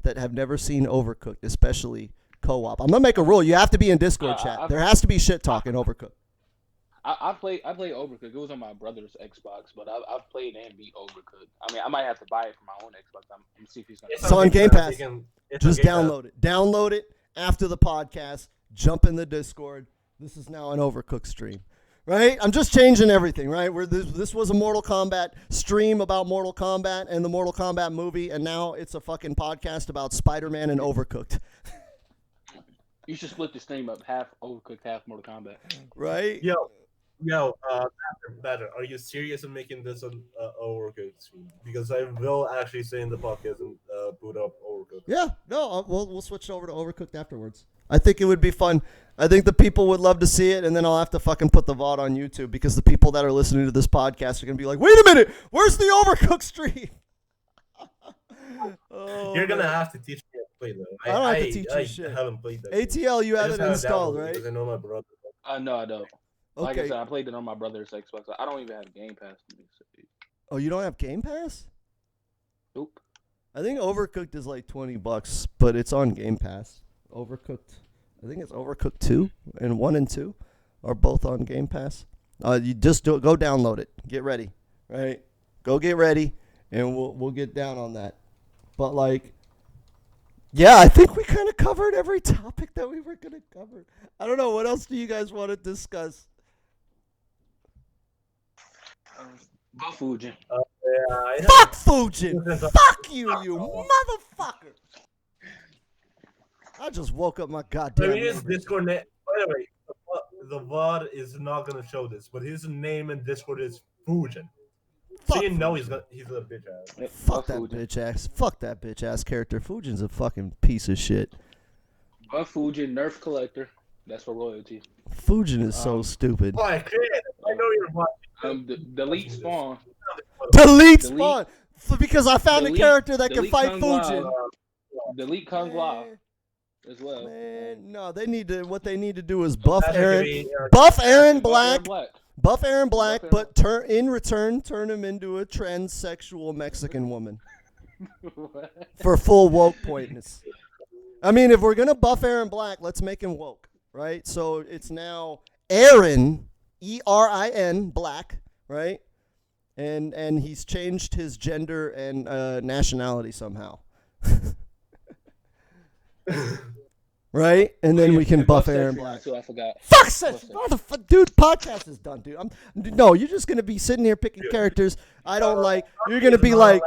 Speaker 1: that have never seen Overcooked, especially co-op. I'm going to make a rule. You have to be in Discord chat. There has to be shit talk in Overcooked.
Speaker 3: I play Overcooked. It was on my brother's Xbox, but I've played and beat Overcooked. I mean, I might have to buy it for my own Xbox. I'm see if he's gonna.
Speaker 1: It's on Game Pass. Just download it. Download it after the podcast. jump in the Discord. This is now an Overcooked stream. Right? I'm just changing everything, right? Where this was a Mortal Kombat stream about Mortal Kombat and the Mortal Kombat movie, and now it's a fucking podcast about Spider-Man and Overcooked.
Speaker 3: You should split the stream up, half Overcooked, half Mortal Kombat.
Speaker 1: Right?
Speaker 2: Yo, Matter, are you serious in making this an Overcooked stream? Because I will actually say in the podcast and boot up Overcooked.
Speaker 1: Yeah, no, we'll switch over to Overcooked afterwards. I think it would be fun. I think the people would love to see it, and then I'll have to fucking put the VOD on YouTube because the people that are listening to this podcast are going to be like, wait a minute, where's the Overcooked stream?
Speaker 2: You're going to have to teach me how to play, though.
Speaker 1: I don't have to teach you shit.
Speaker 2: I haven't played that.
Speaker 1: ATL, you have it installed, right?
Speaker 2: Because I know my brother.
Speaker 3: No, I don't. Like I
Speaker 1: Okay.
Speaker 3: said, I played it on my brother's Xbox. I don't even have Game Pass.
Speaker 1: Oh, you don't have Game Pass?
Speaker 3: Nope.
Speaker 1: I think Overcooked is like $20, but it's on Game Pass. Overcooked. I think it's Overcooked 2 and 1 and 2 are both on Game Pass. You just go download it. Get ready, right? Go get ready, and we'll get down on that. But like, yeah, I think we kind of covered every topic that we were gonna cover. I don't know, what else do you guys want to discuss?
Speaker 3: Buff Fujin.
Speaker 1: Fuck Fujin! Fuck you, you motherfucker! I just woke up my goddamn.
Speaker 2: His Discord name. By the way, the VOD is not gonna show this, but his name in Discord is Fujin. So you know he's a bitch ass.
Speaker 1: Fuck that bitch ass. Fuck that bitch ass character. Fujin's a fucking piece of shit.
Speaker 3: Buff Fujin, Nerf Collector. That's for royalty.
Speaker 1: Fujin is so stupid.
Speaker 2: Oh, I know you're watching.
Speaker 3: Delete Spawn.
Speaker 1: Delete Spawn! Because I found a character that can fight Fujin.
Speaker 3: Delete Kung Lao as well.
Speaker 1: Man, no, what they need to do is buff Aaron. Buff Aaron Black. Buff Aaron Black, but in return, turn him into a transsexual Mexican woman. For full woke pointness. I mean, if we're going to buff Aaron Black, let's make him woke, right? So it's now Aaron, E-R-I-N, Black, right? And he's changed his gender and nationality somehow. Right? And then we can buff Aaron Black.
Speaker 3: Too, I forgot.
Speaker 1: Fuck such dude, podcast is done, dude. No, you're just gonna be sitting here picking characters I don't like. You're gonna be like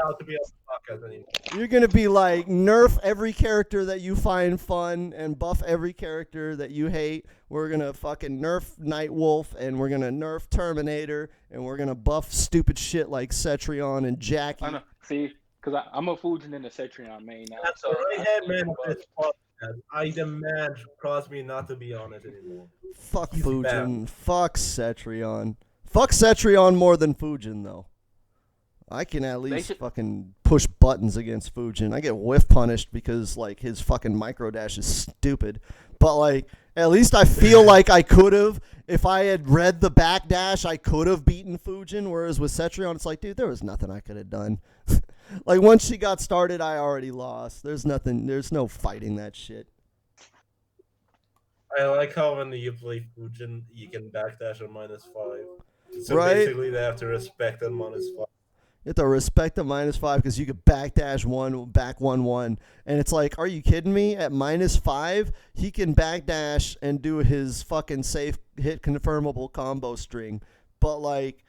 Speaker 1: nerf every character that you find fun and buff every character that you hate. We're gonna fucking nerf Nightwolf and we're gonna nerf Terminator and we're gonna buff stupid shit like Cetrion and Jackie.
Speaker 3: I know. See, because I'm a Fujin in the Cetrion main now.
Speaker 2: That's the right head man of this podcast. I demand Crosby not to be on it anymore.
Speaker 1: Fuck Fujin. Fuck Cetrion. Fuck Cetrion more than Fujin, though. I can at least fucking push buttons against Fujin. I get whiff punished because, like, his fucking micro dash is stupid. But, like, at least I feel like I could have. If I had read the back dash, I could have beaten Fujin. Whereas with Cetrion, it's like, dude, there was nothing I could have done. Like, once she got started, I already lost. There's no fighting that shit.
Speaker 2: I like how when you play Fujin, you can backdash on -5. So
Speaker 1: right?
Speaker 2: Basically, they have to respect on -5.
Speaker 1: You have to respect the -5 because you could backdash back 1-1. And it's like, are you kidding me? At -5, he can backdash and do his fucking safe hit confirmable combo string. But, like,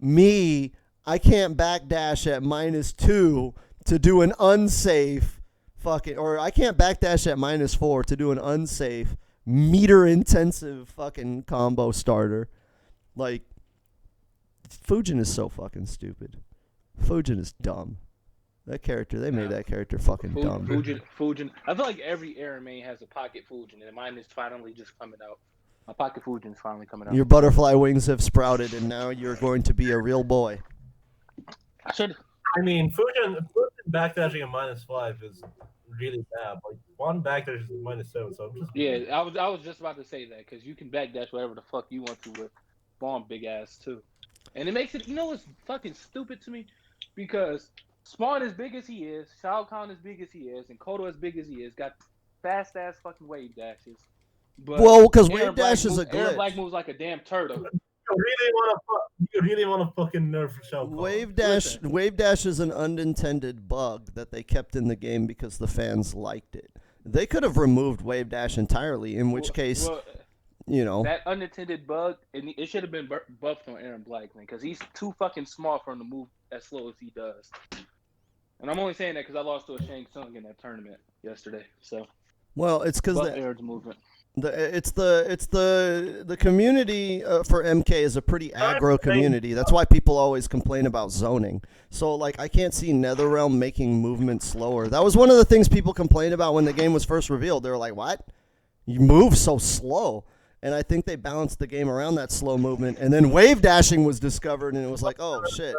Speaker 1: me, I can't backdash at -2 to do an unsafe fucking, or I can't backdash at -4 to do an unsafe meter intensive fucking combo starter. Like, Fujin is so fucking stupid. Fujin is dumb. That character, they made that character fucking dumb.
Speaker 3: Fujin. I feel like every Aaron main has a pocket Fujin, and mine is finally just coming out. My pocket Fujin is finally coming out.
Speaker 1: Your butterfly wings have sprouted, and now you're going to be a real boy.
Speaker 3: I should.
Speaker 2: I mean, Fujin backdashing at -5 is really bad. Like, one backdash is -7, so I'm just.
Speaker 3: Yeah, I was just about to say that because you can backdash whatever the fuck you want to with Spawn big ass too, and it makes it. You know what's fucking stupid to me? Because Spawn as big as he is, Shao Kahn as big as he is, and Kodo as big as he is, got fast ass fucking wave dashes. But
Speaker 1: well, because wave dash is a glitch.
Speaker 3: Aaron Black moves like a damn turtle.
Speaker 2: You really want to fucking nerf Shao Kahn.
Speaker 1: Wave dash is an unintended bug that they kept in the game because the fans liked it. They could have removed wave dash entirely, in which case,
Speaker 3: Well,
Speaker 1: you know.
Speaker 3: that unintended bug, and it should have been buffed on Aaron Blackman because he's too fucking small for him to move as slow as he does. And I'm only saying that because I lost to a Shang Tsung in that tournament yesterday. So,
Speaker 1: Well, it's because
Speaker 3: Aaron's movement.
Speaker 1: the community for MK is a pretty aggro community. That's why people always complain about zoning. So like I can't see NetherRealm making movement slower. That was one of the things people complained about when the game was first revealed. They were like, "What? You move so slow." And I think they balanced the game around that slow movement. And then wave dashing was discovered, and it was like, "Oh shit."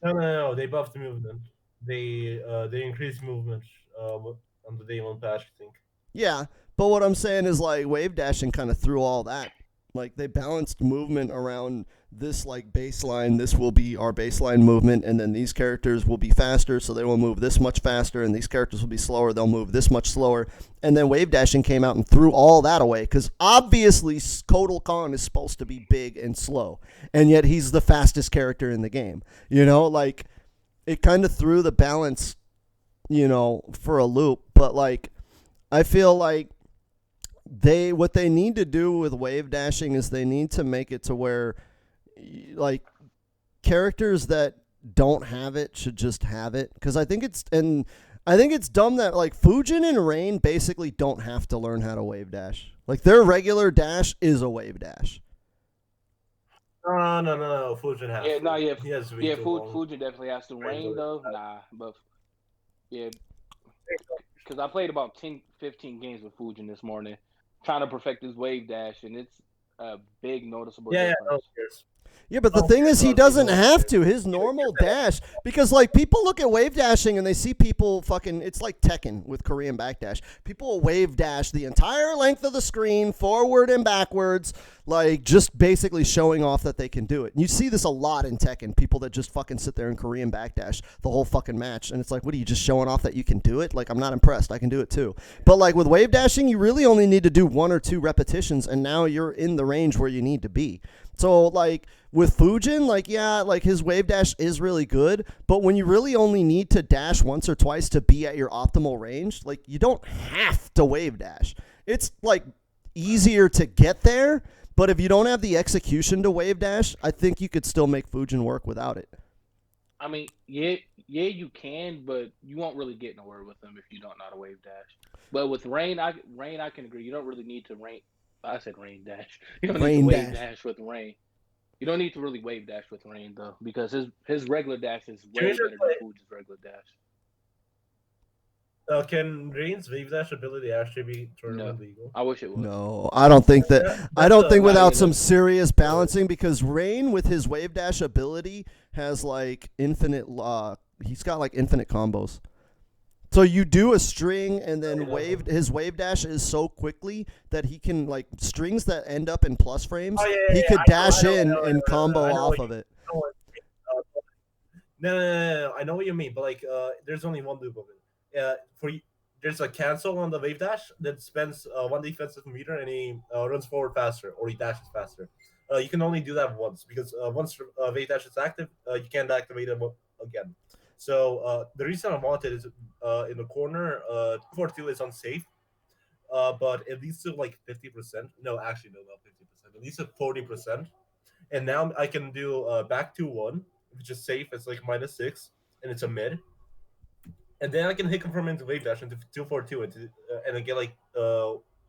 Speaker 2: No. They buffed the movement. They increased movement on the day one patch, I think.
Speaker 1: Yeah, but what I'm saying is like wave dashing kind of threw all that. Like they balanced movement around this like baseline. This will be our baseline movement, and then these characters will be faster, so they will move this much faster, and these characters will be slower. They'll move this much slower. And then wave dashing came out and threw all that away because obviously Kotal Khan is supposed to be big and slow, and yet he's the fastest character in the game. You know, like it kind of threw the balance, you know, for a loop. But like I feel like what they need to do with wave dashing is they need to make it to where like characters that don't have it should just have it, because I think it's dumb that like Fujin and Rain basically don't have to learn how to wave dash. Like their regular dash is a wave dash.
Speaker 2: No. Fujin has.
Speaker 3: Yeah,
Speaker 2: to.
Speaker 3: no, yeah,
Speaker 2: He has to
Speaker 3: yeah.
Speaker 2: too long.
Speaker 3: Fujin definitely has to. Rain though, nah, but yeah, because I played about 10, 15 games with Fujin this morning, trying to perfect his wave dash, and it's a big noticeable difference.
Speaker 1: Yeah, but the thing is, he doesn't have to. His normal dash, because like people look at wave dashing and they see people fucking. It's like Tekken with Korean backdash. People will wave dash the entire length of the screen, forward and backwards, like just basically showing off that they can do it. And you see this a lot in Tekken. People that just fucking sit there in Korean backdash the whole fucking match, and it's like, what are you just showing off that you can do it? Like, I'm not impressed. I can do it too. But like with wave dashing, you really only need to do 1 or 2 repetitions, and now you're in the range where you need to be. So like with Fujin, like yeah, like his wave dash is really good, but when you really only need to dash once or twice to be at your optimal range, like you don't have to wave dash. It's like easier to get there, but if you don't have the execution to wave dash, I think you could still make Fujin work without it.
Speaker 3: I mean, yeah, you can, but you won't really get nowhere with him if you don't know how to wave dash. But with Rain, I can agree. You don't really need to rain. I said rain dash. You don't need to wave dash with Rain. You don't need to really wave dash with Rain though, because his regular dash is way better than Fujin's regular dash.
Speaker 2: Can Rain's wave dash ability actually be tournament legal?
Speaker 3: I wish it would.
Speaker 1: No, I don't think that. I don't think without some serious balancing, because Rain with his wave dash ability has like infinite. He's got like infinite combos. So you do a string and then his wave dash is so quickly that he can like strings that end up in plus frames. He could dash in and combo off of it.
Speaker 2: No. I know what you mean, but like, there's only one loop of it. There's a cancel on the wave dash that spends 1 defensive meter and he runs forward faster or he dashes faster. You can only do that once because once wave dash is active, you can't activate it again. So the reason I want it is in the corner, 242 is unsafe, but it leads to like 50%. No, actually, no, not 50%. It leads to 40%. And now I can do back 2-1, which is safe. It's like -6, and it's a mid. And then I can hit confirm into wave dash into 242, and again like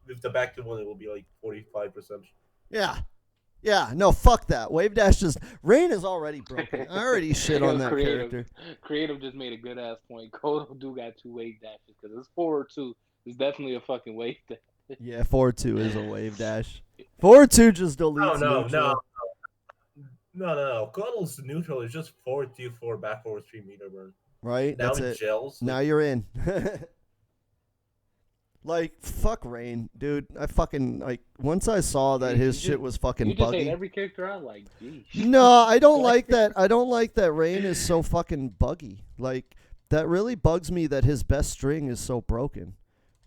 Speaker 2: with the back 2-1, it will be like 45%.
Speaker 1: Yeah, no, fuck that. Wave dash Rain is already broken. I already shit on that character.
Speaker 3: Creative just made a good ass point. Kodo do got 2 wave dashes because it's 4-2. It's definitely a fucking wave dash.
Speaker 1: Yeah, 4-2 is a wave dash. 4-2 just deletes
Speaker 2: neutral. No. Kodo's neutral is just 4-2-4 back forward 3 meter burn.
Speaker 1: Right?
Speaker 2: Now
Speaker 1: that's
Speaker 2: it
Speaker 1: it.
Speaker 2: Gels.
Speaker 1: Now you're in. Like, fuck Rain, dude. I fucking, like, once I saw that his shit was fucking
Speaker 3: you just
Speaker 1: buggy.
Speaker 3: hate every character I like, geez.
Speaker 1: No, I don't like that. I don't like that Rain is so fucking buggy. Like, that really bugs me that his best string is so broken.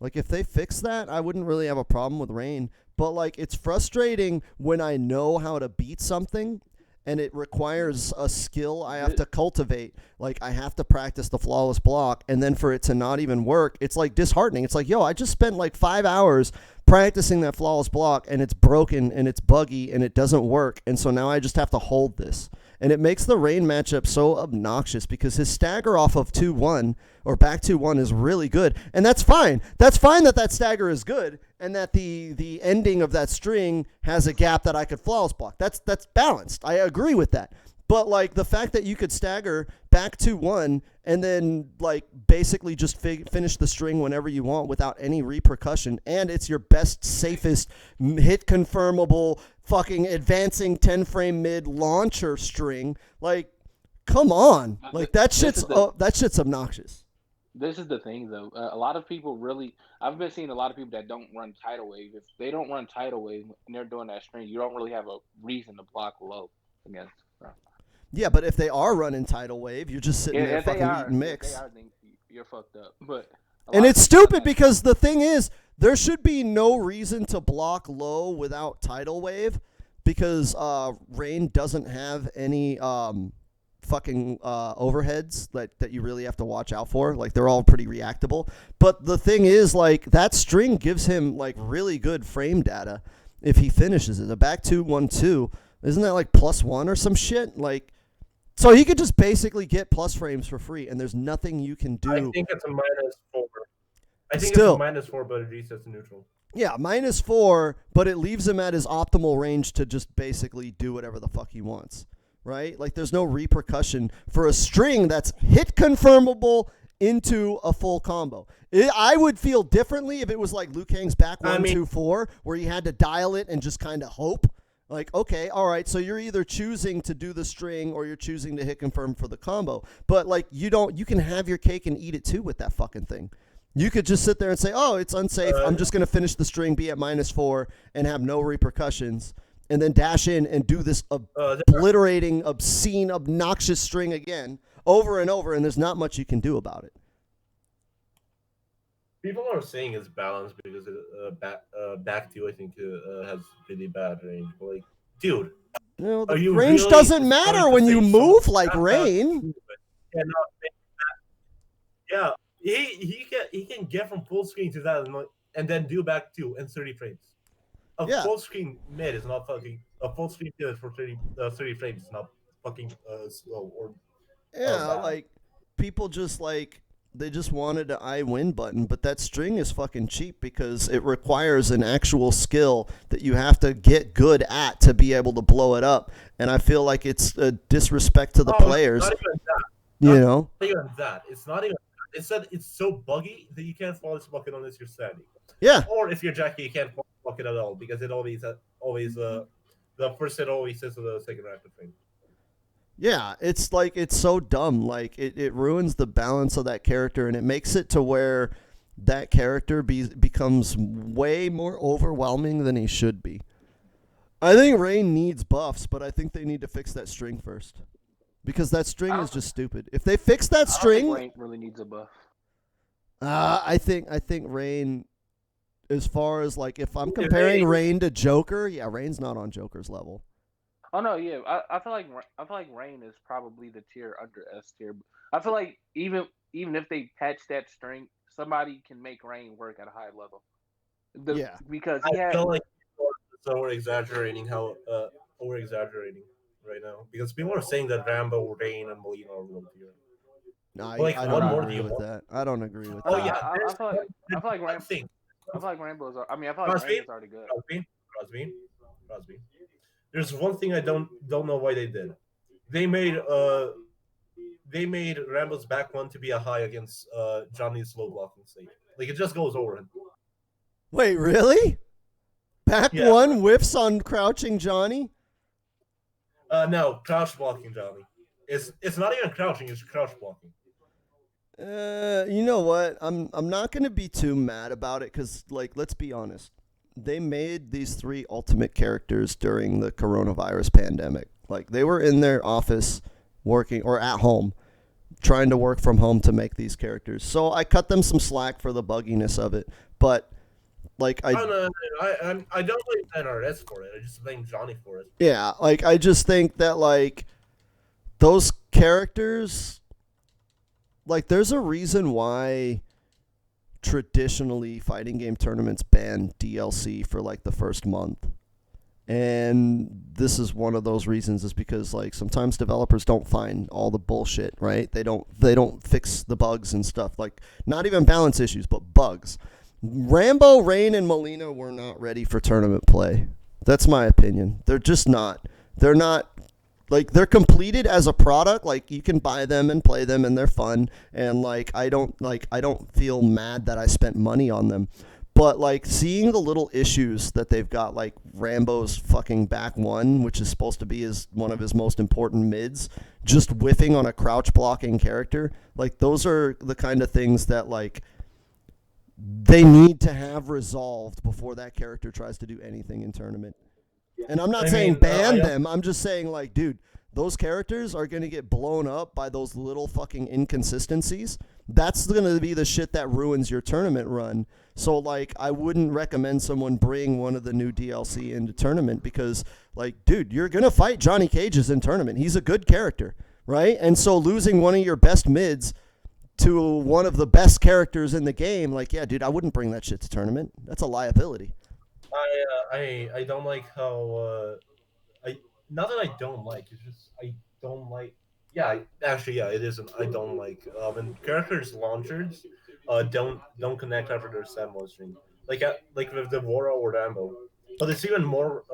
Speaker 1: Like, if they fix that, I wouldn't really have a problem with Rain. But, like, it's frustrating when I know how to beat something and it requires a skill I have to cultivate. Like, I have to practice the flawless block, and then for it to not even work, it's like disheartening. It's like, yo, I just spent like 5 hours practicing that flawless block, and it's broken and it's buggy and it doesn't work, and so now I just have to hold this. And it makes the Rain matchup so obnoxious because his stagger off of 2-1 or back 2-1 is really good. And that's fine. That's fine that stagger is good and that the ending of that string has a gap that I could flawless block. That's balanced. I agree with that. But, like, the fact that you could stagger back 2-1 and then, like, basically just finish the string whenever you want without any repercussion, and it's your best, safest, hit confirmable, fucking advancing 10-frame mid launcher string, like, come on. Like, that shit's obnoxious.
Speaker 3: This is the thing, though. A lot of people really... I've been seeing a lot of people that don't run tidal wave. If they don't run tidal wave and they're doing that string, you don't really have a reason to block low against.
Speaker 1: Yeah, but if they are running tidal wave, you're just sitting there fucking eating mix.
Speaker 3: If they are, then you're fucked up. But
Speaker 1: and it's stupid because the thing is, there should be no reason to block low without tidal wave because Rain doesn't have any fucking overheads that you really have to watch out for. Like, they're all pretty reactable. But the thing is, like, that string gives him, like, really good frame data if he finishes it. A back 2-1-2, isn't that like +1 or some shit? Like, so he could just basically get plus frames for free, and there's nothing you can do.
Speaker 2: I think it's a -4. I think
Speaker 1: Still,
Speaker 2: it's a -4, but it resets to neutral.
Speaker 1: Yeah, -4, but it leaves him at his optimal range to just basically do whatever the fuck he wants, right? Like, there's no repercussion for a string that's hit confirmable into a full combo. I would feel differently if it was like Liu Kang's back 1-2-4, where you had to dial it and just kind of hope. Like, okay, all right, so you're either choosing to do the string or you're choosing to hit confirm for the combo. But, like, you can have your cake and eat it too with that fucking thing. You could just sit there and say, oh, it's unsafe. I'm just going to finish the string, be at -4, and have no repercussions, and then dash in and do this obliterating, obscene, obnoxious string again over and over, and there's not much you can do about it.
Speaker 2: People are saying it's balanced because back 2, I think, has really bad range. But, like, dude,
Speaker 1: the range really doesn't matter when you move like Rain.
Speaker 2: Yeah, he can get from full screen to that and then do back 2 in 30 frames. Full screen mid is not fucking a full screen mid for 30 frames is not fucking slow or
Speaker 1: like, people just like. They just wanted an I win button, but that string is fucking cheap because it requires an actual skill that you have to get good at to be able to blow it up. And I feel like it's a disrespect to the players.
Speaker 2: Not even that.
Speaker 1: Not
Speaker 2: even that. It's not even that. It's that it's so buggy that you can't flawless block it unless you're standing.
Speaker 1: Yeah.
Speaker 2: Or if you're Jackie, you can't block it at all because it always the first hit always says to the second active frame.
Speaker 1: Yeah, it's like, it's so dumb. Like, it ruins the balance of that character, and it makes it to where that character becomes way more overwhelming than he should be. I think Rain needs buffs, but I think they need to fix that string first. Because that string is just stupid. If they fix that string...
Speaker 3: I don't think Rain really needs a buff.
Speaker 1: I think Rain, as far as, like, if I'm comparing Rain to Joker, yeah, Rain's not on Joker's level.
Speaker 3: Oh no, yeah. I feel like Rain is probably the tier under S tier. I feel like even if they patch that string, somebody can make Rain work at a high level. Because
Speaker 2: I feel like people are over-exaggerating right now because people are saying that Rambo, Rain, and Molina are low tier.
Speaker 1: No, I don't agree with that. I don't agree with that.
Speaker 3: Oh yeah, I feel like Rainbow. I feel like Rainbow's. I mean, I feel like Rain is already good.
Speaker 2: Crosby. There's one thing I don't know why they did. They made Rambo's back 1 to be a high against Johnny's slow blocking state. Like, it just goes over him.
Speaker 1: Wait, really? Back 1 whiffs on crouching Johnny?
Speaker 2: No, crouch blocking Johnny. It's not even crouching, it's crouch blocking.
Speaker 1: You know what? I'm not gonna be too mad about it because, like, let's be honest. They made these 3 ultimate characters during the coronavirus pandemic. Like, they were in their office working, or at home, trying to work from home to make these characters. So I cut them some slack for the bugginess of it. But Like
Speaker 2: Oh no, I don't blame NRS for it. I just blame Johnny for it.
Speaker 1: yeah, like I just think that like those characters, like there's a reason why traditionally fighting game tournaments ban DLC for like the first month. And this is one of those reasons is because like sometimes developers don't find all the bullshit, right? They don't fix the bugs and stuff, like not even balance issues, but bugs. Rambo, Rain, and Molina were not ready for tournament play. That's my opinion. They're just not. They're not like they're completed as a product. Like you can buy them and play them and they're fun. And I don't feel mad that I spent money on them. But like seeing the little issues that they've got, like Rambo's fucking back one, which is supposed to be one of his most important mids, just whiffing on a crouch blocking character, like those are the kind of things that like they need to have resolved before that character tries to do anything in tournament. And I'm not saying ban them. I'm just saying like, dude, those characters are going to get blown up by those little fucking inconsistencies. That's going to be the shit that ruins your tournament run. So, like, I wouldn't recommend someone bring one of the new DLC into tournament because, like, dude, you're going to fight Johnny Cages in tournament. He's a good character, right? And so losing one of your best mids to one of the best characters in the game, like, yeah, dude, I wouldn't bring that shit to tournament. That's a liability.
Speaker 2: I don't like how I not that I don't like, it's just I don't like. Yeah, actually, yeah, it isn't. I don't like when characters launchers don't connect after their standby string, like with Devora or Rambo. But it's even more.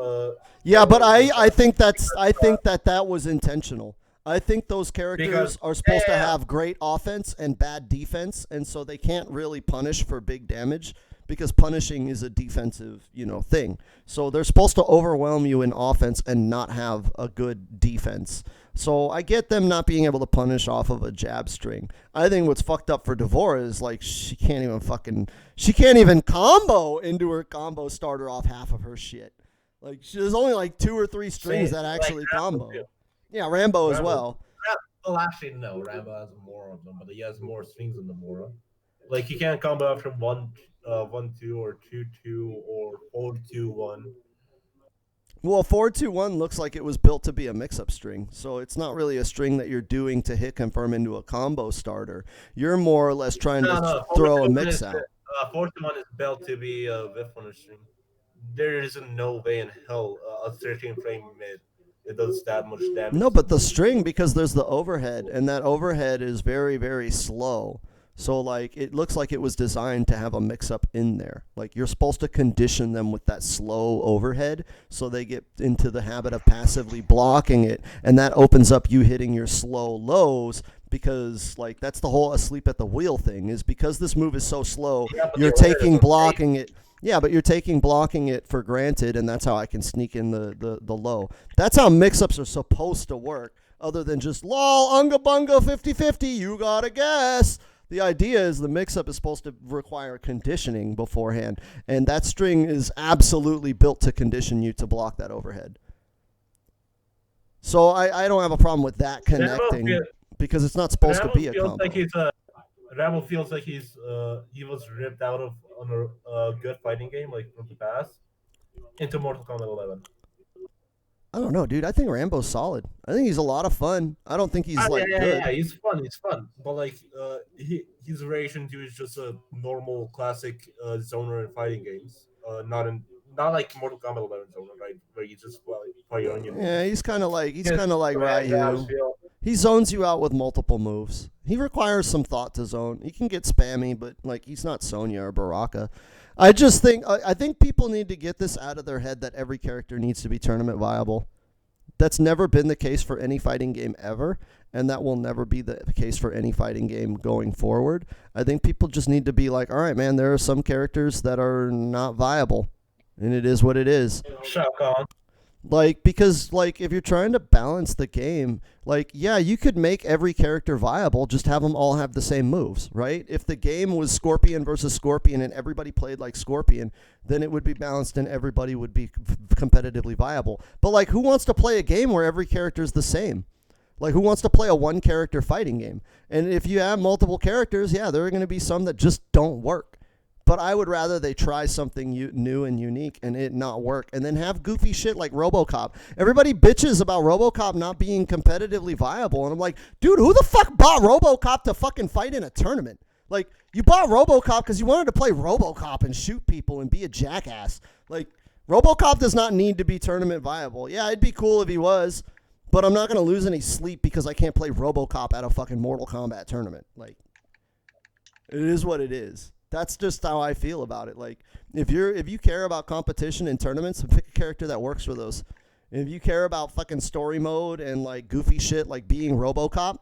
Speaker 1: Yeah, but
Speaker 2: more
Speaker 1: I think that was intentional. I think those characters
Speaker 2: because
Speaker 1: are supposed to have great offense and bad defense, and so they can't really punish for big damage because punishing is a defensive, thing. So they're supposed to overwhelm you in offense and not have a good defense. So I get them not being able to punish off of a jab string. I think what's fucked up for Devora is like she can't even combo into her combo starter off half of her shit. Like there's only like 2 or 3 strings that actually combo. Yeah, Rambo as well.
Speaker 2: Well, actually, no. Rambo has more of them, but he has more strings than Devora. Like he can't combo after 1-2 or 2-2 or 4-2-1.
Speaker 1: Well, 4-2-1 looks like it was built to be a mix-up string, so it's not really a string that you're doing to hit confirm into a combo starter. You're more or less trying to throw a mix out.
Speaker 2: 4-2-1 is built to be a whiff on a string. There isn't no way in hell a 13 frame mid it does that much damage.
Speaker 1: No, but the string, because there's the overhead, and that overhead is very, very slow. So, like, it looks like it was designed to have a mix-up in there. Like, you're supposed to condition them with that slow overhead so they get into the habit of passively blocking it, and that opens up you hitting your slow lows because, like, that's the whole asleep at the wheel thing, is because this move is so slow, you're taking blocking it. Yeah, but you're taking blocking it for granted, and that's how I can sneak in the low. That's how mix-ups are supposed to work, other than just, lol, unga bunga 50-50, you gotta guess. The idea is the mix-up is supposed to require conditioning beforehand, and that string is absolutely built to condition you to block that overhead. So I don't have a problem with that connecting, because it's not supposed to be a combo.
Speaker 2: Rambo feels like he was ripped out of a good fighting game like from the past into Mortal Kombat 11.
Speaker 1: I don't know, dude. I think Rambo's solid. I think he's a lot of fun. I don't think he's good.
Speaker 2: Yeah, he's fun. But like, his variation to is just a normal classic zoner in fighting games. Not like Mortal Kombat 11 zoner, right? Where you just fight onion.
Speaker 1: Yeah, he's kind of like Ryu. He zones you out with multiple moves. He requires some thought to zone. He can get spammy, but like he's not Sonya or Baraka. I think people need to get this out of their head that every character needs to be tournament viable. That's never been the case for any fighting game ever, and that will never be the case for any fighting game going forward. I think people just need to be like, all right, man, there are some characters that are not viable, and it is what it is.
Speaker 2: Shut up.
Speaker 1: Like, because, like, if you're trying to balance the game, like, yeah, you could make every character viable, just have them all have the same moves, right? If the game was Scorpion versus Scorpion and everybody played like Scorpion, then it would be balanced and everybody would be competitively viable. But, like, who wants to play a game where every character is the same? Like, who wants to play a one-character fighting game? And if you have multiple characters, yeah, there are going to be some that just don't work. But I would rather they try something new and unique and it not work, and then have goofy shit like RoboCop. Everybody bitches about RoboCop not being competitively viable, and I'm like, dude, who the fuck bought RoboCop to fucking fight in a tournament? Like, you bought RoboCop because you wanted to play RoboCop and shoot people and be a jackass. Like, RoboCop does not need to be tournament viable. Yeah, it'd be cool if he was, but I'm not going to lose any sleep because I can't play RoboCop at a fucking Mortal Kombat tournament. Like, it is what it is. That's just how I feel about it. Like, if you care about competition in tournaments, then pick a character that works for those. And if you care about fucking story mode and like goofy shit like being RoboCop,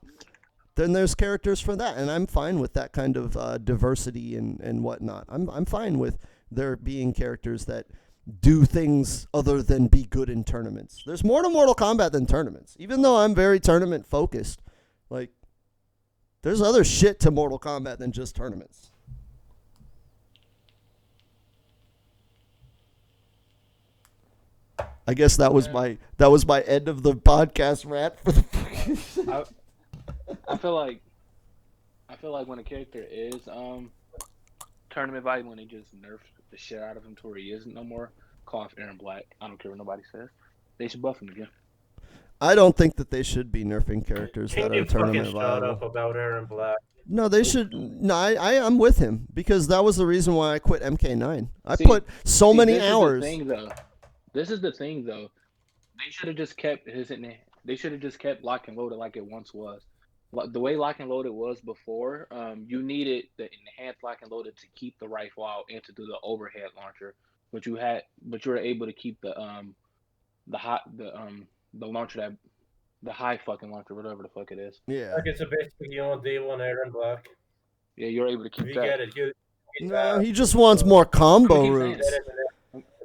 Speaker 1: then there's characters for that, and I'm fine with that kind of diversity and whatnot. I'm fine with there being characters that do things other than be good in tournaments. There's more to Mortal Kombat than tournaments. Even though I'm very tournament focused, like, there's other shit to Mortal Kombat than just tournaments. I guess that was my end of the podcast rant for the.
Speaker 3: I feel like when a character is tournament value, when they just nerf the shit out of him to where he isn't no more, call off Aaron Black. I don't care what nobody says. They should buff him again.
Speaker 1: I don't think that they should be nerfing characters that are tournament
Speaker 2: shut
Speaker 1: viable.
Speaker 2: up about Aaron Black.
Speaker 1: No, they should. No, I'm with him because that was the reason why I quit MK9. I put so many hours.
Speaker 3: This is the thing, though. They should have just kept They should have just kept lock and loaded like it once was. The way lock and loaded was before, you needed the enhanced lock and loaded to keep the rifle out and to do the overhead launcher, but you were able to keep the launcher that the high fucking launcher, whatever the fuck it is.
Speaker 1: Yeah.
Speaker 2: Okay, so basically you want day one Aaron Black.
Speaker 3: Yeah, you're able to keep
Speaker 2: you
Speaker 3: that.
Speaker 2: Get it.
Speaker 1: No, he just wants more combo routes.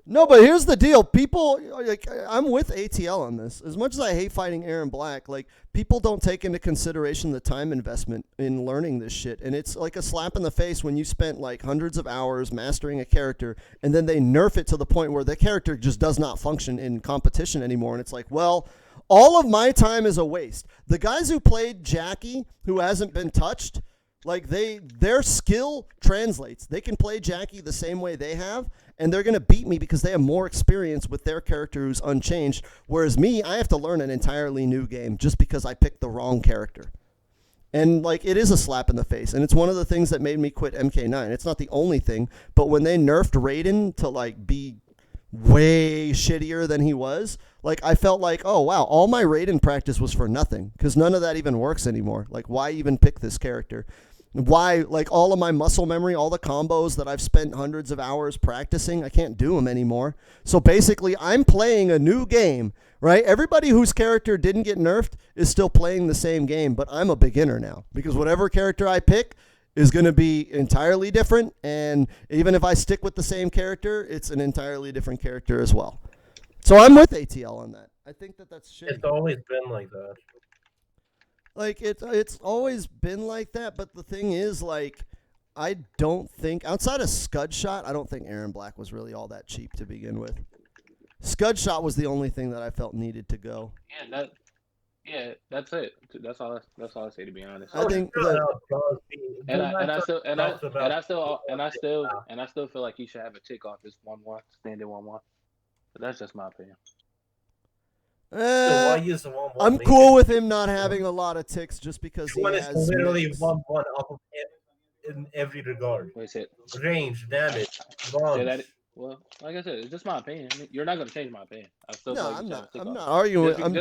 Speaker 1: No, but here's the deal. People, like, I'm with ATL on this. As much as I hate fighting Aaron Black, like, people don't take into consideration the time investment in learning this shit. And it's like a slap in the face when you spent, like, hundreds of hours mastering a character, and then they nerf it to the point where the character just does not function in competition anymore. And it's like, well, all of my time is a waste. The guys who played Jackie, who hasn't been touched, like, their skill translates. They can play Jackie the same way they have, and they're going to beat me because they have more experience with their character who's unchanged. Whereas me, I have to learn an entirely new game just because I picked the wrong character. And, like, it is a slap in the face. And it's one of the things that made me quit MK9. It's not the only thing. But when they nerfed Raiden to, like, be way shittier than he was, like, I felt like, oh, wow, all my Raiden practice was for nothing because none of that even works anymore. Like, why even pick this character? Why, like, all of my muscle memory, all the combos that I've spent hundreds of hours practicing, I can't do them anymore. So basically, I'm playing a new game, right? Everybody whose character didn't get nerfed is still playing the same game, but I'm a beginner now because whatever character I pick is going to be entirely different, and even if I stick with the same character, it's an entirely different character as well. So I'm with ATL on that. I think that's shit.
Speaker 2: It's always been like that.
Speaker 1: Like, it's always been like that, but the thing is, like, I don't think, outside of Scud Shot, I don't think Aaron Black was really all that cheap to begin with. Scud Shot was the only thing that I felt needed to go.
Speaker 3: Yeah, that's it. That's all I say, to be honest.
Speaker 1: I think
Speaker 3: I still feel like he should have a tick off his 1-1, standing 1-1. But that's just my opinion.
Speaker 1: I'm cool with him not having a lot of ticks just because he has
Speaker 2: literally 1-1 off of in every regard.
Speaker 3: Wait, say it.
Speaker 2: Range, damage,
Speaker 3: say that. Well, like I said, it's just my opinion. You're not going to change my opinion.
Speaker 1: I'm not arguing.
Speaker 3: I'm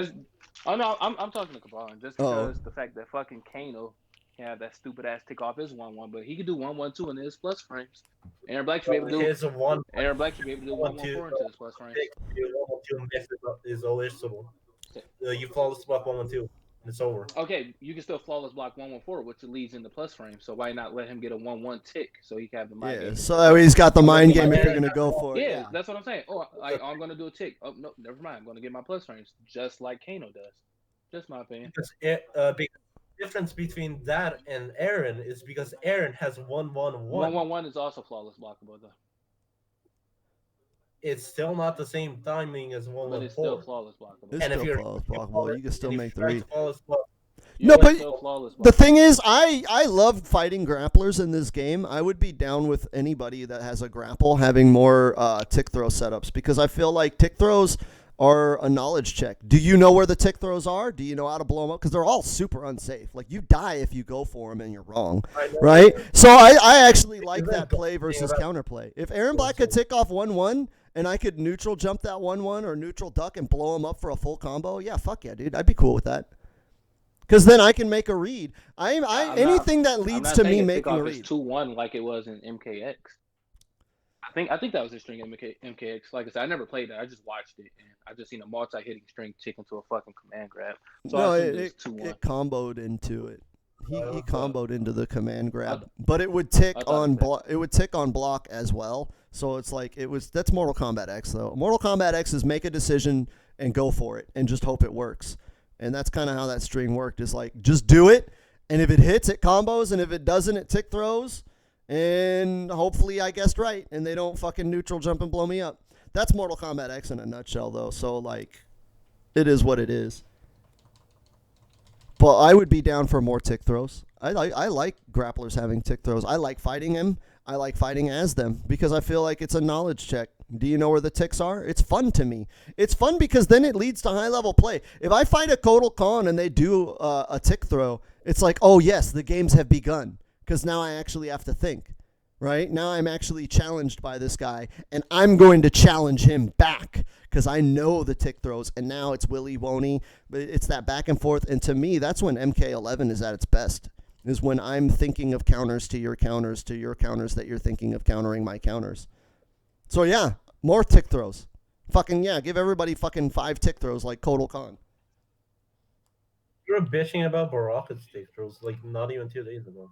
Speaker 3: talking to Kabbalah just because the fact that fucking Kano can have that stupid ass tick off his 1-1, but he could do 1-1-2 in his plus frames. Aaron Black should be able to do 1-1-4 into his plus frames.
Speaker 2: 1-1-2 is illimitable. You flawless block 1-1-2, and it's over.
Speaker 3: Okay, you can still flawless block 1-1-4, which leads into plus frames. So why not let him get a 1-1 tick so he can have the mind game?
Speaker 1: So he's got the mind game if you're gonna go for it.
Speaker 3: Yeah, that's what I'm saying. Oh, I'm gonna do a tick. Oh no, never mind. I'm gonna get my plus frames just like Kano does. Just my opinion.
Speaker 2: Because the difference between that and Aaron is because Aaron has 1-1-1.
Speaker 3: 1-1-1 is also flawless blockable though.
Speaker 2: It's still not the same timing as 1-1-4.
Speaker 3: But it's still flawless blockable.
Speaker 1: It's still flawless blockable. You can still make the read.
Speaker 3: You
Speaker 1: No,
Speaker 3: ain't
Speaker 1: but
Speaker 3: so flawless,
Speaker 1: the
Speaker 3: boss.
Speaker 1: thing is, I love fighting grapplers in this game. I would be down with anybody that has a grapple having more tick throw setups because I feel like tick throws are a knowledge check. Do you know where the tick throws are? Do you know how to blow them up? Because they're all super unsafe. Like you die if you go for them and you're wrong, right? So I actually like that play versus counterplay. If Aaron Black could tick off 1-1 and I could neutral jump that 1-1 or neutral duck and blow him up for a full combo, yeah, fuck yeah, dude. I'd be cool with that. Because then I can make a read. Anything that leads to me making a read.
Speaker 3: 2-1 like it was in MKX. I think that was a string in MKX. Like I said, I never played it. I just watched it, and I just seen a multi-hitting string tick into a fucking command grab. So
Speaker 1: No,
Speaker 3: I
Speaker 1: it
Speaker 3: 2-1.
Speaker 1: comboed into it. He comboed into the command grab, but it would tick on block. It would tick on block as well. So it's like that's Mortal Kombat X though. Mortal Kombat X is make a decision and go for it and just hope it works. And that's kind of how that string worked. Is like just do it, and if it hits, it combos, and if it doesn't, it tick throws. And hopefully I guessed right, and they don't fucking neutral jump and blow me up. That's Mortal Kombat X in a nutshell, though. So, like, it is what it is. But I would be down for more tick throws. I like grapplers having tick throws. I like fighting him. I like fighting as them because I feel like it's a knowledge check. Do you know where the ticks are? It's fun to me. It's fun because then it leads to high-level play. If I fight a Kotal Khan and they do a tick throw, it's like, oh, yes, the games have begun. Because now I actually have to think, right? Now I'm actually challenged by this guy, and I'm going to challenge him back because I know the tick throws, and now it's willy won't but it's that back and forth. And to me, that's when MK11 is at its best, is when I'm thinking of counters to your counters that you're thinking of countering my counters. So, yeah, more tick throws. Fucking, yeah, give everybody fucking 5 tick throws like Kotal Khan.
Speaker 2: You were bitching about Baraka's tick throws like not even 2 days ago.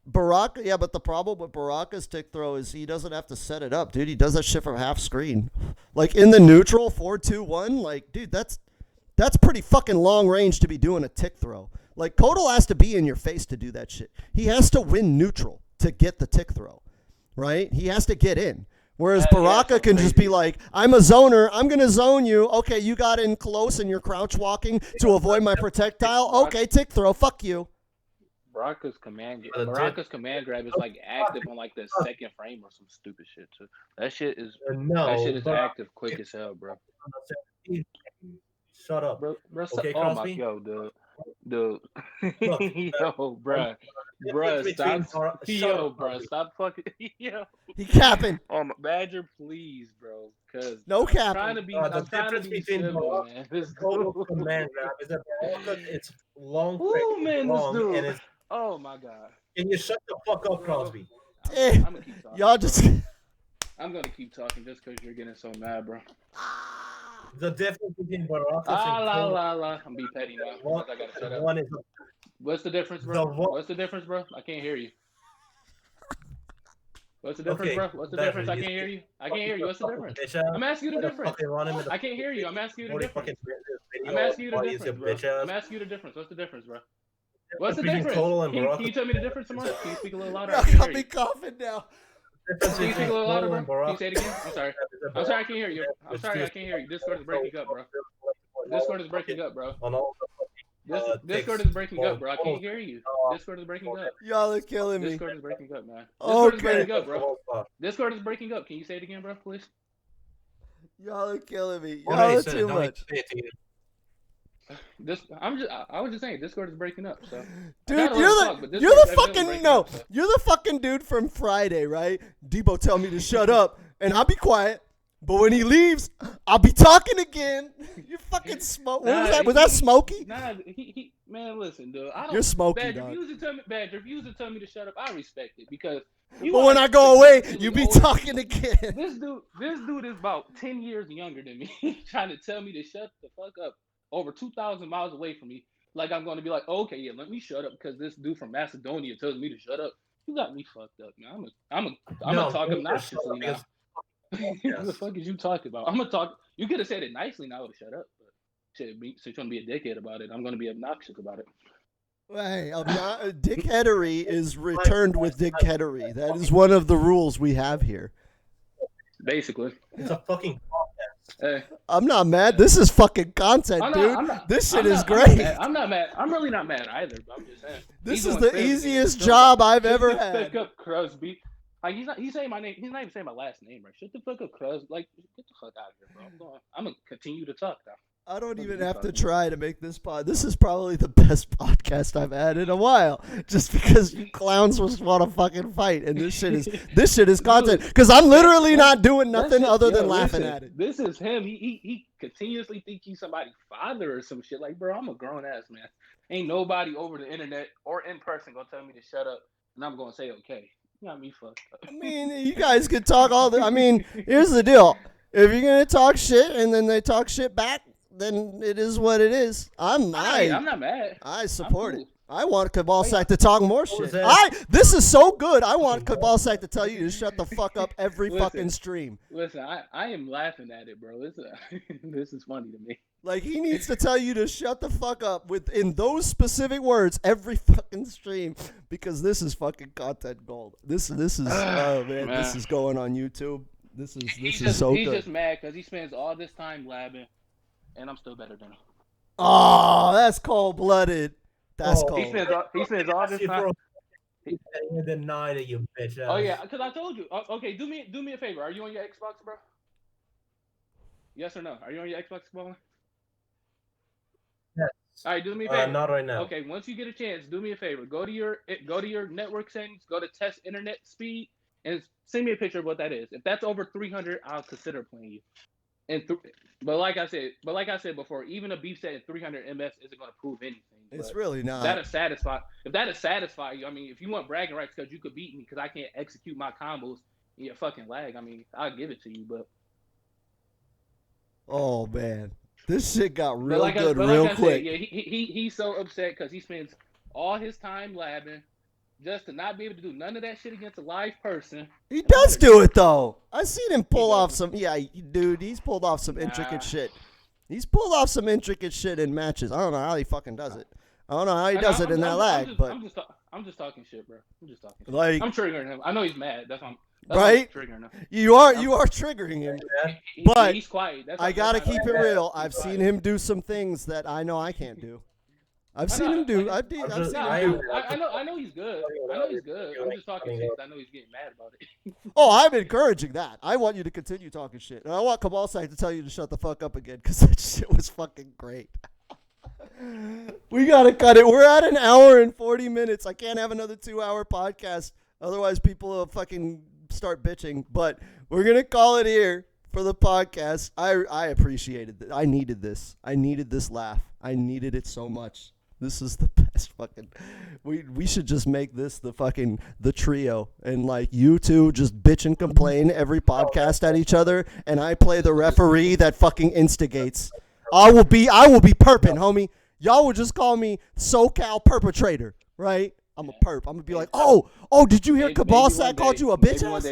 Speaker 1: Baraka, yeah, but the problem with Baraka's tick throw is he doesn't have to set it up, dude. He does that shit from half screen. Like in the neutral 4-2-1, like, dude, that's pretty fucking long range to be doing a tick throw. Like Kotal has to be in your face to do that shit. He has to win neutral to get the tick throw, right? He has to get in. Whereas Baraka can just be like, I'm a zoner. I'm going to zone you. Okay, you got in close and you're crouch walking to avoid my projectile. Okay, tick throw. Fuck you.
Speaker 3: Baraka's command grab is like active on like the second frame or some stupid shit too. That shit is active quick as hell, bro.
Speaker 2: Shut up,
Speaker 3: bro.
Speaker 2: Okay,
Speaker 3: oh my, yo, the yo, bro, stop fucking, yo.
Speaker 1: He capping.
Speaker 3: Oh my, Badger, please, bro, cause
Speaker 1: no capping.
Speaker 3: I'm trying to be civil, man. This
Speaker 2: total command grab is that it's long,
Speaker 3: and it's. Oh my god!
Speaker 2: Can you shut the fuck up, Crosby?
Speaker 3: I'm gonna keep talking.
Speaker 1: Y'all just.
Speaker 3: I'm gonna keep talking just because you're getting so mad, bro.
Speaker 2: The difference between Baraka
Speaker 3: I'm be petty now. I gotta shut up. What's the difference, bro? What's the difference, bro? I can't hear you. What's the difference, bro? What's the difference? I can't hear you. I can't hear you. What's the difference? I'm asking you the difference. I can't hear you. I'm asking you the difference. I'm asking you the difference, bro. I'm asking you the difference. What's the difference, bro? What's the difference? Can you tell me the difference tomorrow? Can you speak a little louder?
Speaker 1: I can't be coughing now.
Speaker 3: Can you speak a little louder, bro? Can you say it again? I'm sorry. I'm sorry, I can't hear you. I'm sorry, I can't hear you. Discord is breaking up, bro. Discord is breaking up, bro. Discord is breaking up, bro. I can't hear you. Discord is breaking up.
Speaker 1: Y'all are killing me.
Speaker 3: Discord is breaking up, man.
Speaker 1: Discord
Speaker 3: is breaking up, bro. Discord is breaking up. Can you say it again, bro, please?
Speaker 1: Y'all are killing me. Y'all are too much.
Speaker 3: I was just saying, Discord is breaking up. So,
Speaker 1: dude, you're the fucking dude from Friday, right? Debo tell me to shut up, and I'll be quiet. But when he leaves, I'll be talking again. You fucking smoke. What was that? Was that Smokey?
Speaker 3: Nah, man, listen, dude.
Speaker 1: You're Smokey,
Speaker 3: Badger,
Speaker 1: dog.
Speaker 3: Badger, if you used to tell me to shut up, I respect it because.
Speaker 1: But when I go away, you be talking again.
Speaker 3: This dude is about 10 years younger than me, trying to tell me to shut the fuck up. Over 2,000 miles away from me, like I'm going to be like, okay, yeah, let me shut up because this dude from Macedonia tells me to shut up. You got me fucked up, man. I'm gonna talk obnoxiously now. What the fuck is you talking about? I'm gonna talk. You could have said it nicely now to shut up, but shit, since you're gonna be a dickhead about it, I'm gonna be obnoxious about it.
Speaker 1: Hey, dickheadery is returned with dickheadery. That is one of the rules we have here.
Speaker 3: Basically,
Speaker 2: it's a fucking podcast.
Speaker 3: Hey,
Speaker 1: I'm not mad. This is fucking content, dude. This shit is great.
Speaker 3: I'm not mad. I'm really not mad either. But I'm just saying.
Speaker 1: This is the easiest job I've ever had.
Speaker 3: Fuck up, Crosby. Like he's saying my name. He's not even saying my last name, right? Shut the fuck up, Crosby. Like get the fuck out of here, bro. I'm gonna continue to talk now.
Speaker 1: I don't even have to try to make this pod. This is probably the best podcast I've had in a while, just because you clowns just want to fucking fight, and this shit is content. Because I'm literally not doing nothing other than laughing at it.
Speaker 3: This is him. He continuously think he's somebody's father or some shit. Like, bro, I'm a grown ass man. Ain't nobody over the internet or in person gonna tell me to shut up, and I'm gonna say okay. You got me fucked up.
Speaker 1: I mean, you guys can talk all the. I mean, here's the deal: if you're gonna talk shit and then they talk shit back, then it is what it is. I'm
Speaker 3: not mad.
Speaker 1: I support it. I want Cabalsack to talk more shit. This is so good. I want Cabalsack to tell you to shut the fuck up every fucking stream.
Speaker 3: Listen, I am laughing at it, bro. This is funny to me.
Speaker 1: Like, he needs to tell you to shut the fuck up in those specific words every fucking stream, because this is fucking content gold. This is oh man, this is going on YouTube. This is so good.
Speaker 3: He's just mad because he spends all this time labbing, and I'm still better than him.
Speaker 1: Oh, that's cold-blooded. That's cold.
Speaker 3: He spends all this time.
Speaker 2: You deny that, you bitch ass.
Speaker 3: Oh yeah, because I told you. Okay, do me a favor. Are you on your Xbox, bro? Yes or no? Are you on your Xbox, bro?
Speaker 2: Yes.
Speaker 3: All right, do me a favor.
Speaker 2: Not right now.
Speaker 3: Okay, once you get a chance, do me a favor. Go to your network settings. Go to test internet speed, and send me a picture of what that is. If that's over 300, I'll consider playing you. But like I said before, even a beef set at 300 ms isn't going to prove anything.
Speaker 1: It's really not.
Speaker 3: If that'll satisfy you, I mean, if you want bragging rights because you could beat me because I can't execute my combos in your fucking lag, I mean, I'll give it to you. But
Speaker 1: oh man, this shit got real good real quick.
Speaker 3: Yeah, he's so upset because he spends all his time labbing just to not be able to do none of that shit against a live person.
Speaker 1: He does do it though. I seen him pull off some. Yeah, dude, he's pulled off some intricate shit. He's pulled off some intricate shit in matches. I don't know how he fucking does it. I don't know how he does it in that lag, but
Speaker 3: I'm just talking shit, bro. I'm just talking shit.
Speaker 1: Like,
Speaker 3: I'm triggering him. I know he's mad. That's why
Speaker 1: right?
Speaker 3: I'm triggering him.
Speaker 1: You are triggering him. But
Speaker 3: he's quiet.
Speaker 1: I gotta keep it real. I've seen him do some things that I know I can't do. I've seen him do. I
Speaker 3: know he's good. I'm just talking shit. I know he's getting mad about it.
Speaker 1: Oh, I'm encouraging that. I want you to continue talking shit, and I want Cabalsack to tell you to shut the fuck up again, because that shit was fucking great. We gotta cut it. We're at 1 hour and 40 minutes. I can't have another 2-hour podcast, otherwise people will fucking start bitching. But we're gonna call it here for the podcast. I appreciated it. I needed this. I needed this laugh. I needed it so much. This is the best fucking. We should just make this the trio, and like you two just bitch and complain every podcast at each other, and I play the referee that fucking instigates. I will be perping, homie. Y'all would just call me SoCal perpetrator, right? I'm a perp. I'm gonna be like, oh, did you hear Cabalsack called you a bitch ass?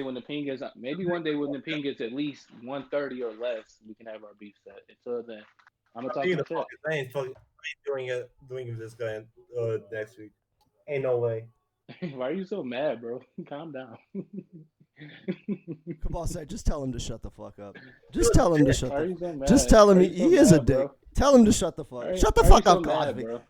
Speaker 3: Maybe one day when the ping gets at least 130 or less, we can have our beef set. Until then, I'm gonna talk to you.
Speaker 2: I ain't doing this guy next week. Ain't no way.
Speaker 3: Why are you so mad, bro? Calm down.
Speaker 1: Cabalsack, just tell him to shut the fuck up. Just tell him to shut
Speaker 3: the.
Speaker 1: Just tell him he is a dick.
Speaker 3: Bro?
Speaker 1: Tell him to shut the fuck. Shut the fuck up, Cosby.
Speaker 3: Bro?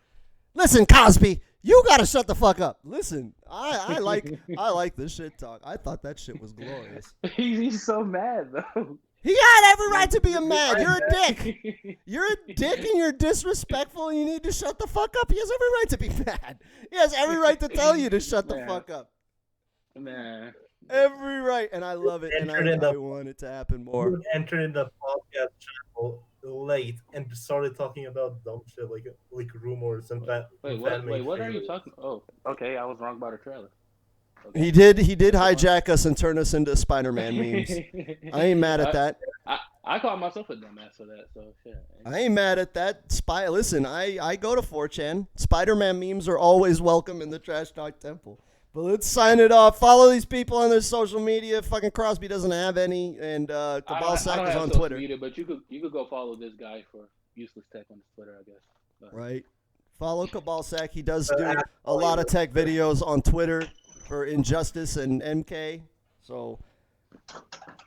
Speaker 1: Listen, Cosby, you gotta shut the fuck up. Listen, I like this shit talk. I thought that shit was glorious.
Speaker 3: He's so mad though.
Speaker 1: He had every right to be mad. You're a dick. You're a dick and you're disrespectful and you need to shut the fuck up. He has every right to be mad. He has every right to tell you to shut the fuck up.
Speaker 3: Man.
Speaker 1: Every right. And I love it. And I want it to happen more.
Speaker 2: You entered in the podcast channel late and started talking about dumb shit like rumors and that.
Speaker 3: Wait, what are you talking? Oh, okay. I was wrong about a trailer. Okay.
Speaker 1: He did hijack us and turn us into Spider-Man memes. I ain't mad at that.
Speaker 3: I call myself a dumbass for that, so shit.
Speaker 1: I ain't mad at that. Listen, I go to 4chan. Spider-Man memes are always welcome in the Trash Talk Temple. But let's sign it off. Follow these people on their social media. Fucking Crosby doesn't have any, and Cabalsack is on Twitter.
Speaker 3: Media, but you could go follow this guy for useless tech on his Twitter, I guess. But.
Speaker 1: Right. Follow Cabalsack. He does do a lot of tech videos on Twitter for Injustice and MK. So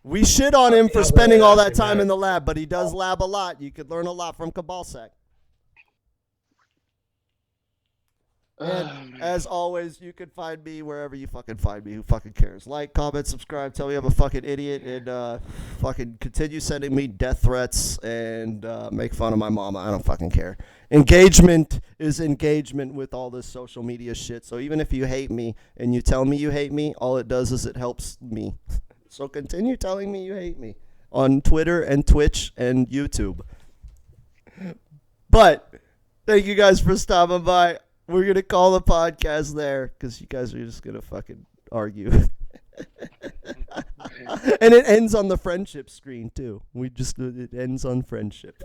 Speaker 1: We shit on him for
Speaker 2: Yeah,
Speaker 1: spending all that
Speaker 2: actually
Speaker 1: time in
Speaker 2: matters.
Speaker 1: the lab, but he does lab a lot. You could learn a lot from Cabalsack. And as always, you can find me wherever you fucking find me. Who fucking cares? Like, comment, subscribe, tell me I'm a fucking idiot, and fucking continue sending me death threats and make fun of my mama. I don't fucking care. Engagement is engagement with all this social media shit. So even if you hate me and you tell me you hate me, all it does is it helps me. So continue telling me you hate me on Twitter and Twitch and YouTube. But thank you guys for stopping by. We're going to call the podcast there because you guys are just going to fucking argue. And it ends on the friendship screen, too. It ends on friendship.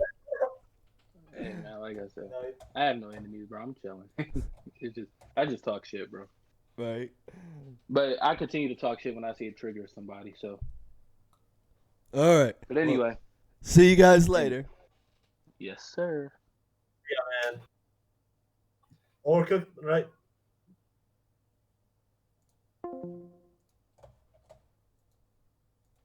Speaker 3: Hey, man, like I said, I have no enemies, bro. I'm chilling. I just talk shit, bro.
Speaker 1: Right.
Speaker 3: But I continue to talk shit when I see it trigger somebody, so.
Speaker 1: All right.
Speaker 3: But anyway.
Speaker 1: Well, see you guys later.
Speaker 3: Yes, sir.
Speaker 2: Yeah, man. Overcooked, right?